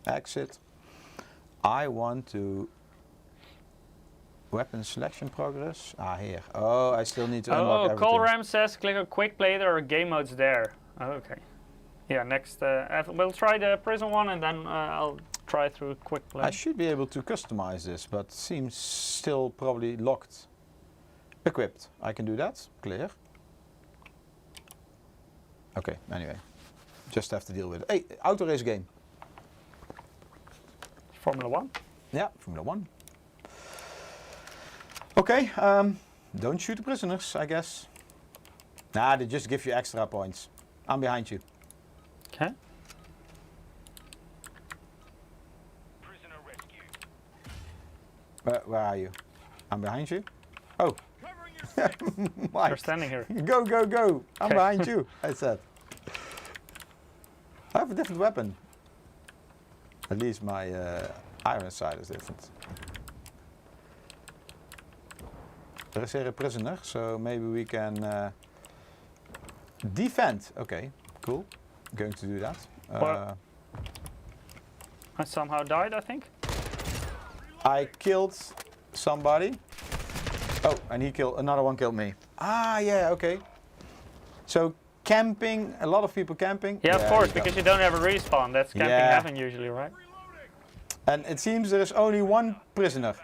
Exit. I want to... Weapon selection progress. Ah, here. Oh, I still need to unlock everything. Colram says click on quick play, there are game modes there. Oh, okay. Yeah, next, we'll try the prison one and then I'll try through quick play. I should be able to customize this, but seems still probably locked. Equipped. I can do that. Clear. Okay, anyway. Just have to deal with it. Hey, auto race game. Formula 1? Yeah, Formula 1. Okay, don't shoot the prisoners, I guess. Nah, they just give you extra points. I'm behind you. Okay. Prisoner rescue. Where are you? I'm behind you. Oh, Covering your Mike. You're standing here. Go, go, go. I'm Okay. behind you, I said. I have a different weapon. At least my iron side is different. There is here a prisoner, so maybe we can defend. Okay, cool. Going to do that. Well- I somehow died, I think. I killed somebody. Oh, and another one killed me. Ah, yeah, okay. So camping, a lot of people camping. Yeah, of course, you go. because you don't have a respawn. That's camping Yeah. heaven usually, right? And it seems there is only one prisoner.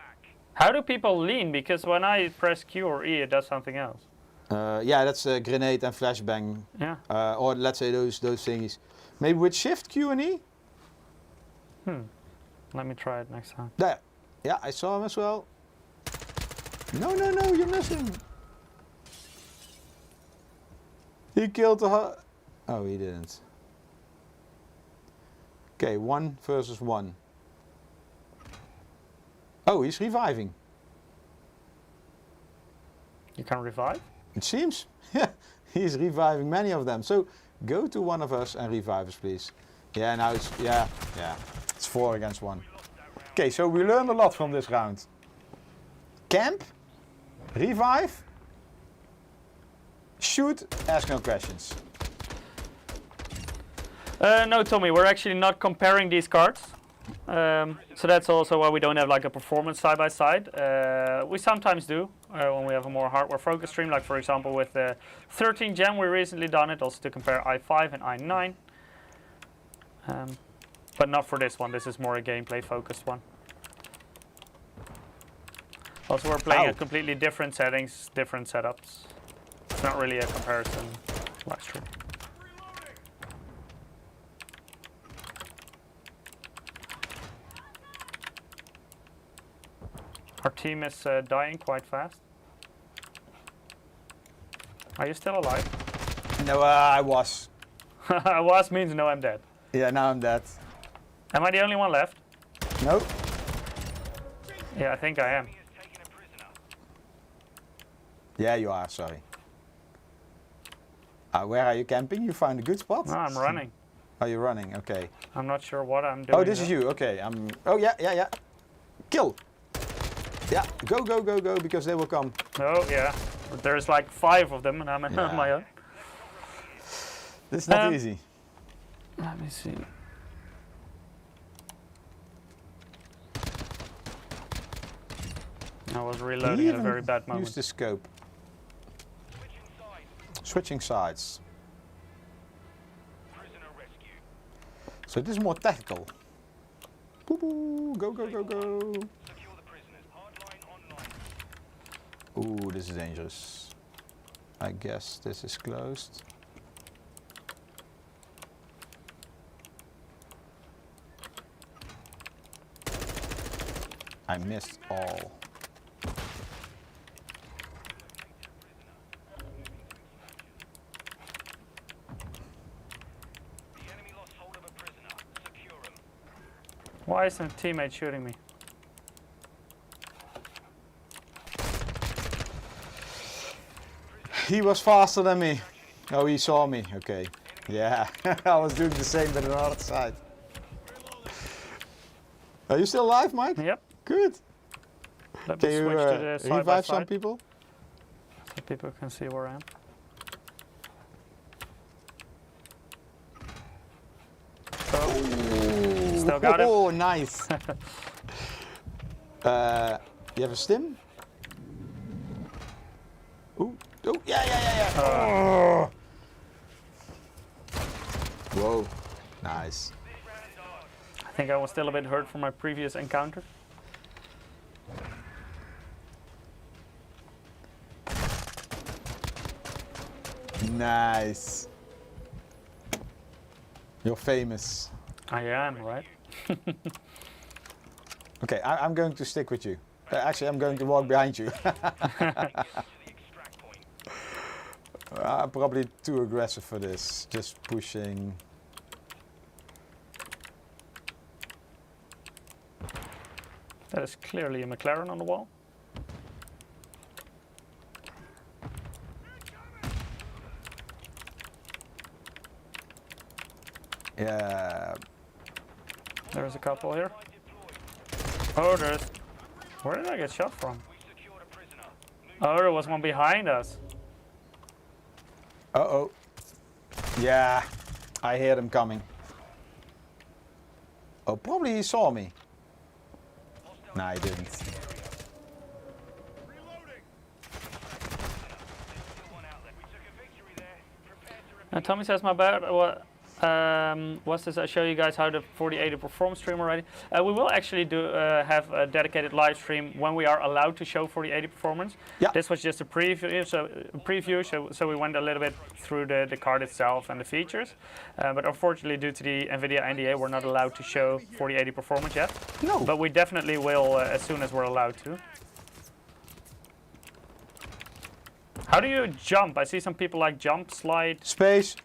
How do people lean? Because when I press Q or E, it does something else. Yeah, that's a grenade and flashbang. Yeah. Or let's say those thingies. Maybe with shift, Q and E? Let me try it next time. There. Yeah, I saw him as well. No, no, no, you're missing. He killed the... Oh, he didn't. Okay, 1 versus 1. Oh, he's reviving. You can revive? It seems. Yeah, he's reviving many of them. So go to one of us and revive us, please. Yeah, now it's... Yeah. It's 4 against 1. Okay, so we learned a lot from this round. Camp, revive, shoot, ask no questions. No, Tommy, we're actually not comparing these cards. So that's also why we don't have like a performance side by side. We sometimes do when we have a more hardware focused stream, like for example with the 13 Gen, we recently done it also to compare i5 and i9. But not for this one, this is more a gameplay focused one. Also we're playing Ow. at completely different settings, different setups. It's not really a comparison live stream. Our team is dying quite fast. Are you still alive? No, I was. I was means no, I'm dead. Yeah, now I'm dead. Am I the only one left? No? Yeah, I think I am. Enemy has taken a prisoner. Yeah, you are, sorry. Where are you camping? You found a good spot? No, I'm running. Are you running? Okay. I'm not sure what I'm doing. Oh, this is you. Okay, Oh, yeah. Kill. Yeah, go, because they will come. Oh, yeah. There's like 5 of them and I'm Yeah. on my own. This is not easy. Let me see. I was reloading at a very bad moment. Use the scope. Switching sides. Switching sides. Prisoner rescue. So this is more tactical. Boo boo, go. Secure the prisoners. Hardline online. Ooh, this is dangerous. I guess this is closed. I missed all. The enemy lost hold of a prisoner. Secure him. Why isn't a teammate shooting me? He was faster than me. Oh, he saw me. Okay. Yeah, I was doing the same but on the other side. Are you still alive, Mike? Yep. Good. Let Can me you switch to the side by revive some side people? so people can see where I am. So, still got him. Oh, nice. You have a stim? Ooh, oh, yeah. Oh. Whoa, nice. I think I was still a bit hurt from my previous encounter. Nice. You're famous. I am, right? Okay, I'm going to stick with you. Actually, I'm going to walk behind you. To the extract point. I'm probably too aggressive for this. Just pushing. That is clearly a McLaren on the wall. Yeah. There's a couple here. Oh, there's... Where did I get shot from? We secured a prisoner. Oh, there was one behind us. Uh-oh. Yeah, I hear them coming. Oh, probably he saw me. No, he didn't. Reloading. Still one outlet. We took a victory there. Prepare to repeat. And Tommy says, my bad. What's this? I show you guys how the 4080 perform stream already. We will actually have a dedicated live stream when we are allowed to show 4080 performance. Yeah. This was just a preview, so we went a little bit through the card itself and the features. But unfortunately, due to the Nvidia NDA, we're not allowed to show 4080 performance yet. No. But we definitely will as soon as we're allowed to. How do you jump? I see some people like jump, slide. Space.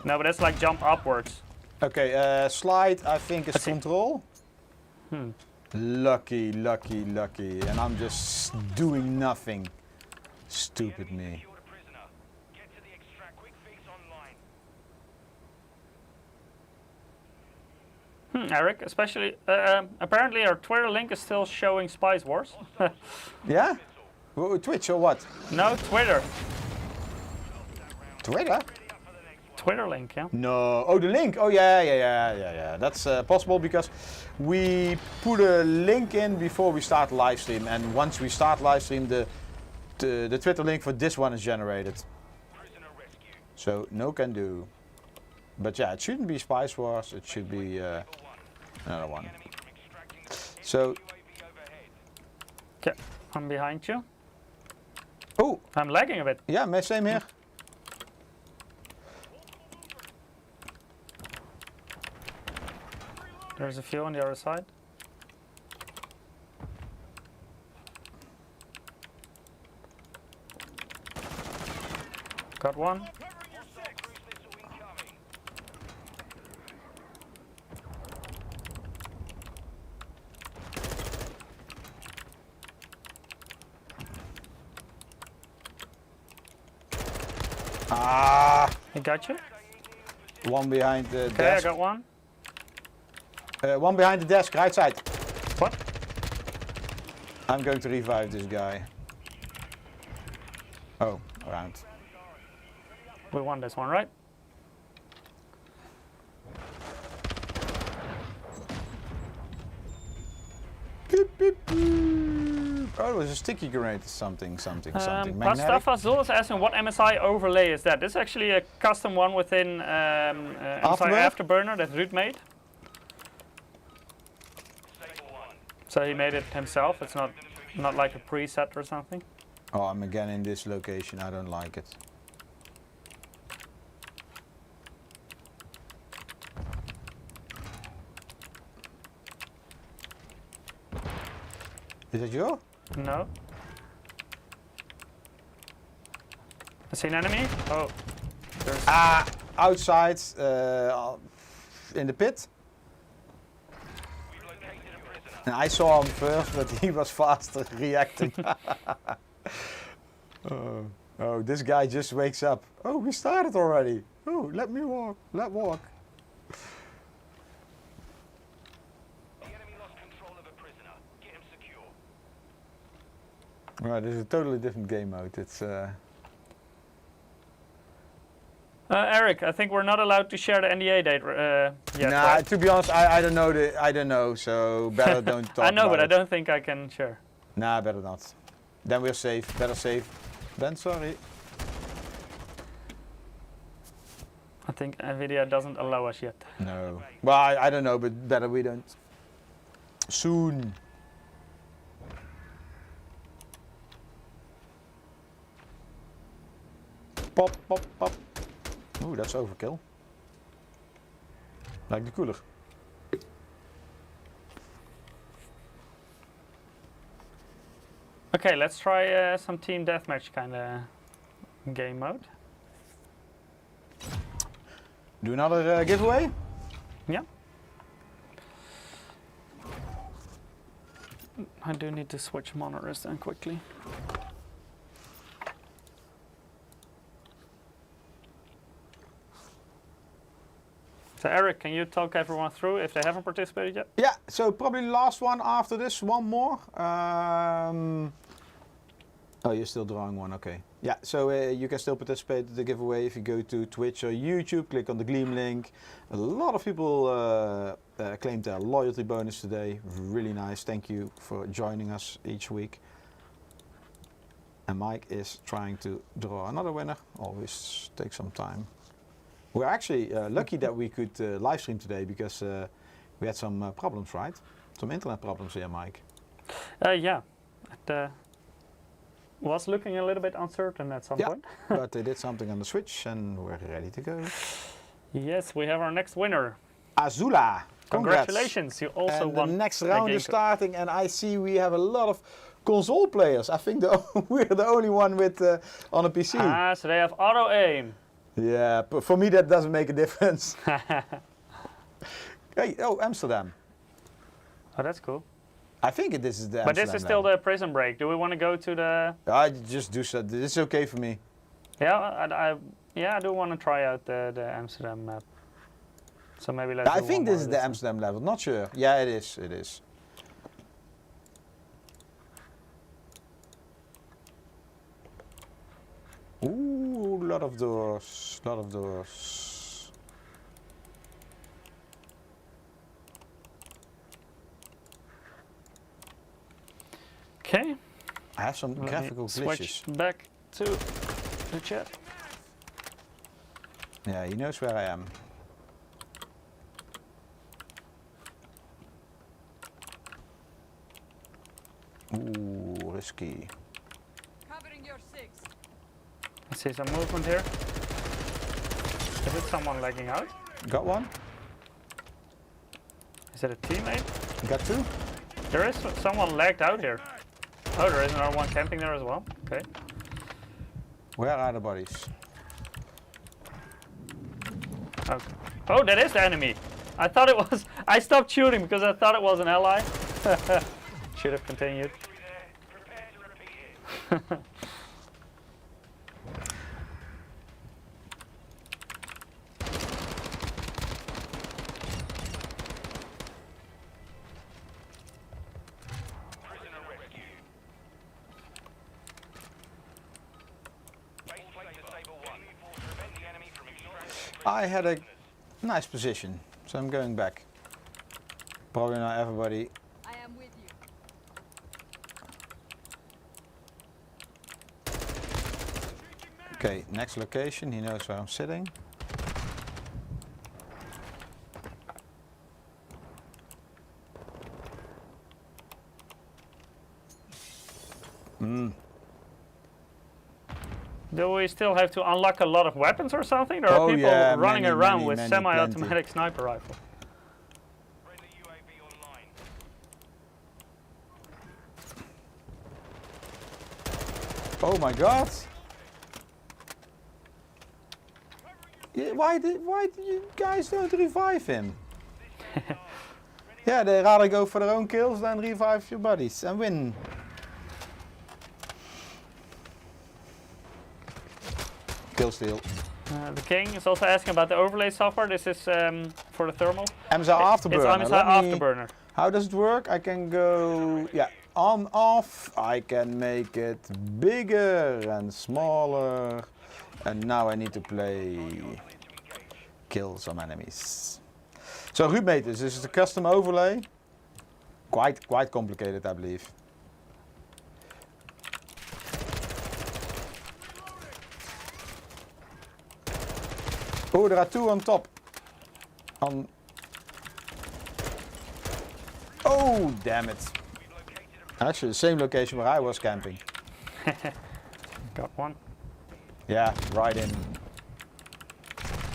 No, but that's like jump upwards. Okay, slide I think is Let's see. control. Lucky. And I'm just doing nothing. Stupid me. Secured a prisoner. Get to the extract. Quick fix online. Eric, especially, apparently our Twitter link is still showing Spice Wars. Yeah? Twitch or what? No, Twitter. Twitter? Twitter link, yeah. No. Oh, the link. Oh, yeah. That's possible because we put a link in before we start live stream, and once we start live stream, the Twitter link for this one is generated. Prisoner rescue. So no can do. But yeah, it shouldn't be Spice Wars. It should be another one. Enemy from extracting the So UAV overhead. Okay, I'm behind you. oh I'm lagging a bit. yeah, same here. There's a few on the other side. Got one. Hostile cruise missile incoming. Ah, I got you. one behind the Okay, I desk. got one. One behind the desk, right side. What? I'm going to revive this guy. Oh, around. We won this one, right? Beep, beep, beep. Oh, it was a sticky grenade. Something. Magnetic. Mustafa Azul is asking what MSI overlay is that? This is actually a custom one within MSI Afterburner that Ruud made. Sable one. So he made it himself. It's not like a preset or something. Oh, I'm again in this location. I don't like it. Is it you? No. I see an enemy. Oh. There's Ah, outside in the pit. We've located a prisoner. And I saw him first, but he was faster reacting. Oh, this guy just wakes up. Oh, we started already. Oh, let me walk. Let walk. The enemy lost control of a prisoner. Get him secure. Right, this is a totally different game mode. It's Eric, I think we're not allowed to share the NDA date yet, nah. right? To be honest, I don't know I don't know. So better don't talk. I know, but about I it. don't think I can share. Nah, better not. Then we're safe. Better safe. Ben, sorry. I think Nvidia doesn't allow us yet. No. Well, I don't know, but better we don't. Soon. Pop, pop, pop. Ooh, that's overkill. Like the cooler. Okay, let's try some team deathmatch kind of game mode. Do another giveaway? Yeah. I do need to switch monitors then quickly. So Eric, can you talk everyone through if they haven't participated yet? Yeah, so probably last one after this, one more. Oh, you're still drawing one, okay. Yeah, so you can still participate in the giveaway if you go to Twitch or YouTube, click on the Gleam link. A lot of people claimed their loyalty bonus today. Really nice, thank you for joining us each week. And Mike is trying to draw another winner, always takes some time. We're actually lucky that we could live stream today because we had some problems, right? Some internet problems here, Mike. Yeah. It was looking a little bit uncertain at some Yeah. point. But they did something on the Switch and we're ready to go. Yes, we have our next winner. Azula, congrats. Congratulations, you also And won. the next a round game is code. starting and I see we have a lot of console players. I think we're the only one with on a PC. Ah, so they have auto aim. Yeah, but for me that doesn't make a difference. Hey, oh, Amsterdam. Oh, that's cool. I think this is the But this Amsterdam is still level. the prison break. Do we want to go to the? I just do so. This is okay for me. Yeah, I do want to try out the Amsterdam map. So maybe let's. I do think one this more is of the one. Amsterdam level. Not sure. Yeah, it is. It is. Ooh, lot of doors. Lot of doors. Okay. I have some let me graphical switch glitches. back to the chat. Yeah, he knows where I am. Ooh, risky. Covering your six. I see some movement here. Is it someone lagging out? Got one. Is it a teammate? Got two. There is someone lagged out here. Oh, there is another one camping there as well. Okay. Where are the bodies? Okay. Oh, that is the enemy. I thought it was. I stopped shooting because I thought it was an ally. Should have continued. Prepare to repeat it. Prisoner rescue. Base plate disable 1. Prevent the enemy from extracting I had a nice position, so I'm going back. Probably not everybody. I am with you. Okay, next location. He knows where I'm sitting. Do we still have to unlock a lot of weapons or something? There are Oh, people yeah, running many, around many, with many, semi-automatic sniper rifle. Friendly UAV online. Oh my god! Yeah, why did you guys don't revive him? Yeah, they rather go for their own kills than revive your buddies and win. Kill steal. The King is also asking about the overlay software. This is for the thermal. MSI Afterburner. It's MSI Let me- Afterburner. How does it work? I can go, yeah, on, off. I can make it bigger and smaller. And now I need to play kill some enemies. So Ruud made this. This is a custom overlay. Quite complicated, I believe. Oh, there are two on top. On. Oh, damn it. Actually, the same location where I was camping. Got one. Yeah, right in.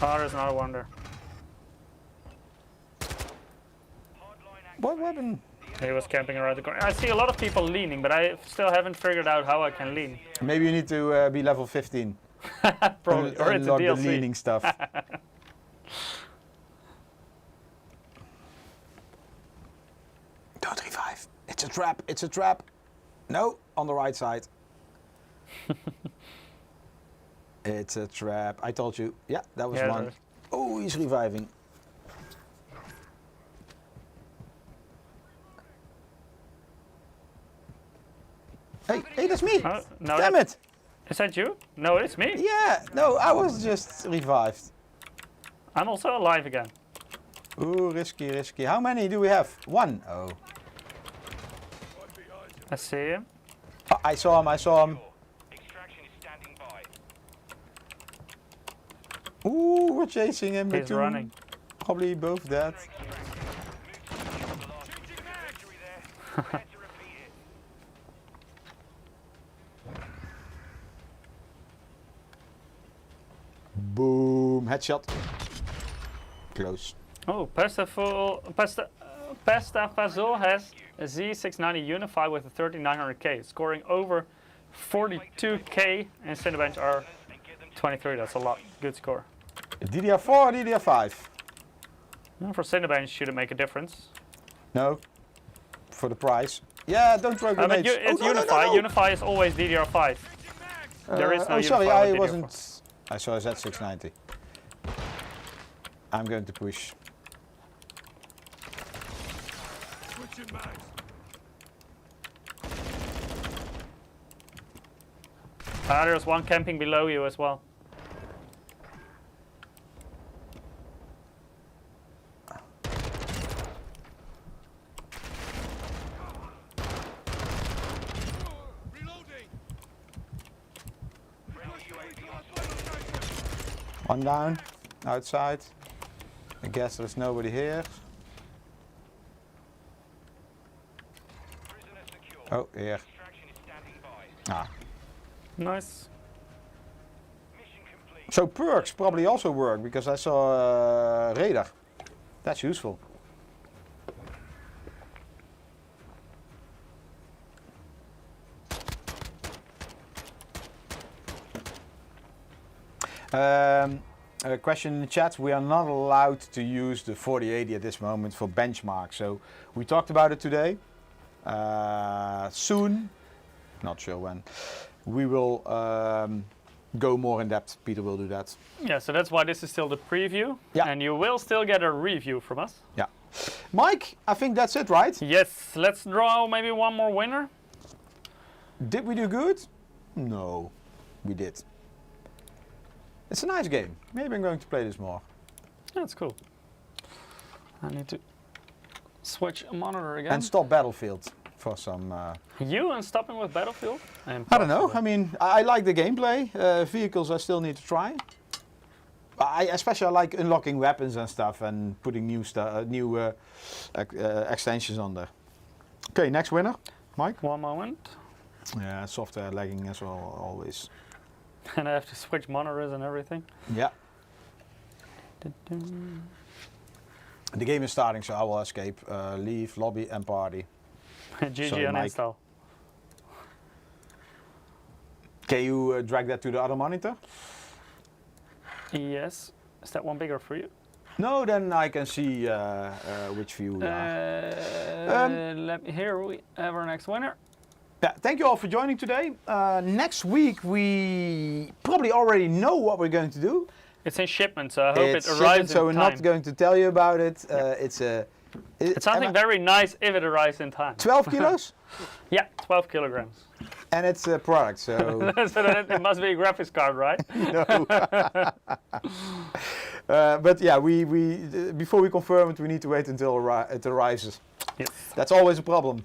Oh, there's another one there. What weapon? He was camping around the corner. I see a lot of people leaning, but I still haven't figured out how I can lean. Maybe you need to be level 15. Probably, or it's a Unlock the DLC. leaning stuff. Don't revive. It's a trap. It's a trap. No, on the right side. It's a trap. I told you. Yeah, that was Yeah, one. there's- Oh, he's reviving. Hey, that's me. Oh, no, Damn that- it. Is that you? No, it's me. Yeah, no, I was just revived. I'm also alive again. Ooh, risky, risky. How many do we have? One. Oh. I see him. Oh, I saw him, I saw him. Extraction is standing by. Ooh, we're chasing him. He's Two. running. Probably both dead. Victory there. Prepare to repeat it. Boom, headshot. Close. Oh, Pastafazol has a Z690 Unify with a 3900K, scoring over 42K, and Cinebench are 23. That's a lot. Good score. DDR4 or DDR5? Well, for Cinebench, should it make a difference? No. For the price. Yeah, don't throw I mean, grenades. it's Oh, no, Unify. no, no. Unify is always DDR5. There is no oh, sorry, Unify I with wasn't. I saw a Z690. I'm going to push. There's one camping below you as well. One down, outside. I guess there's nobody here. Prisoner secure. Oh, here. Extraction is standing by. Ah. Nice. Mission complete. So perks probably also work because I saw radar. That's useful. A question in the chat. We are not allowed to use the 4080 at this moment for benchmark. So we talked about it today. Soon, not sure when, we will go more in depth. Peter will do that. Yeah, so that's why this is still the preview. Yeah. And you will still get a review from us. Yeah. Mike, I think that's it, right? Yes, let's draw maybe one more winner. Did we do good? No, we did. It's a nice game. Maybe I'm going to play this more. That's cool. I need to switch a monitor again. And stop Battlefield for some... You and stopping with Battlefield? I don't know. I mean, I like the gameplay. Vehicles I still need to try. Especially I like unlocking weapons and stuff and putting new extensions on there. Okay, next winner, Mike. One moment. Yeah, software lagging as well, always. And I have to switch monitors and everything. Yeah. The game is starting, so I will escape, leave, lobby, and party. GG Sorry, and Mike. install. Can you drag that to the other monitor? Yes. Is that one bigger for you? No, then I can see which view we are. Here we have our next winner. Yeah, thank you all for joining today. Next week we probably already know what we're going to do. It's in shipment, so I hope It's it arrives shipment, in so we're time. not going to tell you about it. It's something very nice if it arrives in time. 12 kilos, Yeah, 12 kilograms. and it's a product. So So that it must be a graphics card, right? no. But yeah, we before we confirm it, we need to wait until it arrives. Yes. That's always a problem.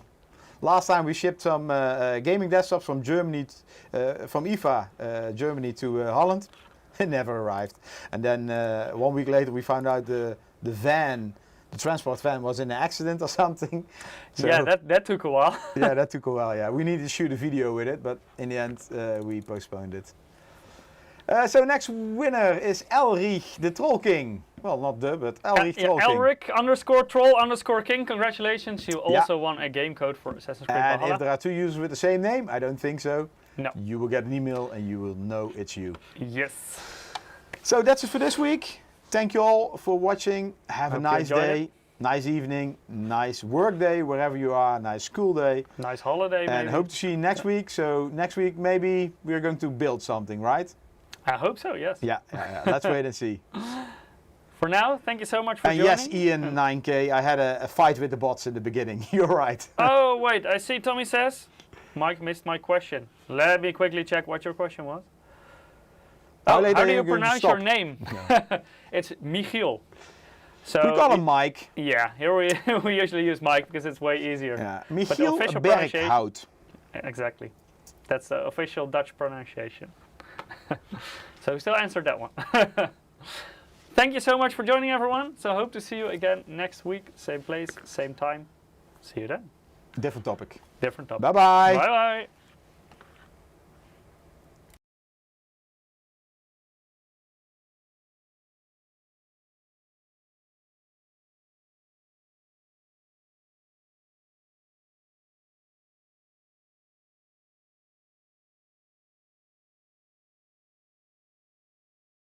Last time we shipped some gaming desktops from Germany, from IFA Germany to Holland. It never arrived. And then 1 week later we found out the transport van was in an accident or something. So, Yeah, that took a while. yeah, that took a while. Yeah, we needed to shoot a video with it, but in the end we postponed it. So next winner is Elrich, the Troll King. Well, not the, but Elrich Troll King. Elric_troll_king. Congratulations, you also won a game code for Assassin's Creed And Valhalla. if there are 2 users with the same name, I don't think so. No. You will get an email and you will know it's you. Yes. So that's it for this week. Thank you all for watching. Have a Hope you nice enjoyed day, nice evening, nice work day, wherever you are, nice school day. Nice holiday, And maybe. hope to see you next week. So next week maybe we're going to build something, right? I hope so, yes. Yeah. Let's wait and see. For now, thank you so much for And joining. yes, Ian 9K, I had a fight with the bots in the beginning. You're right. Oh, wait, I see Tommy says, Mike missed my question. Let me quickly check what your question was. Oh, Oh, later how do you you're going to pronounce your stop. name? It's Michiel. So We call him Mike. Yeah, here we usually use Mike because it's way easier. Yeah. the Michiel official Berghout. Exactly. That's the official Dutch pronunciation. So we still answered that one. Thank you so much for joining, everyone. So hope to see you again next week. Same place, same time. See you then. Different topic. Different topic. Bye-bye. Bye-bye.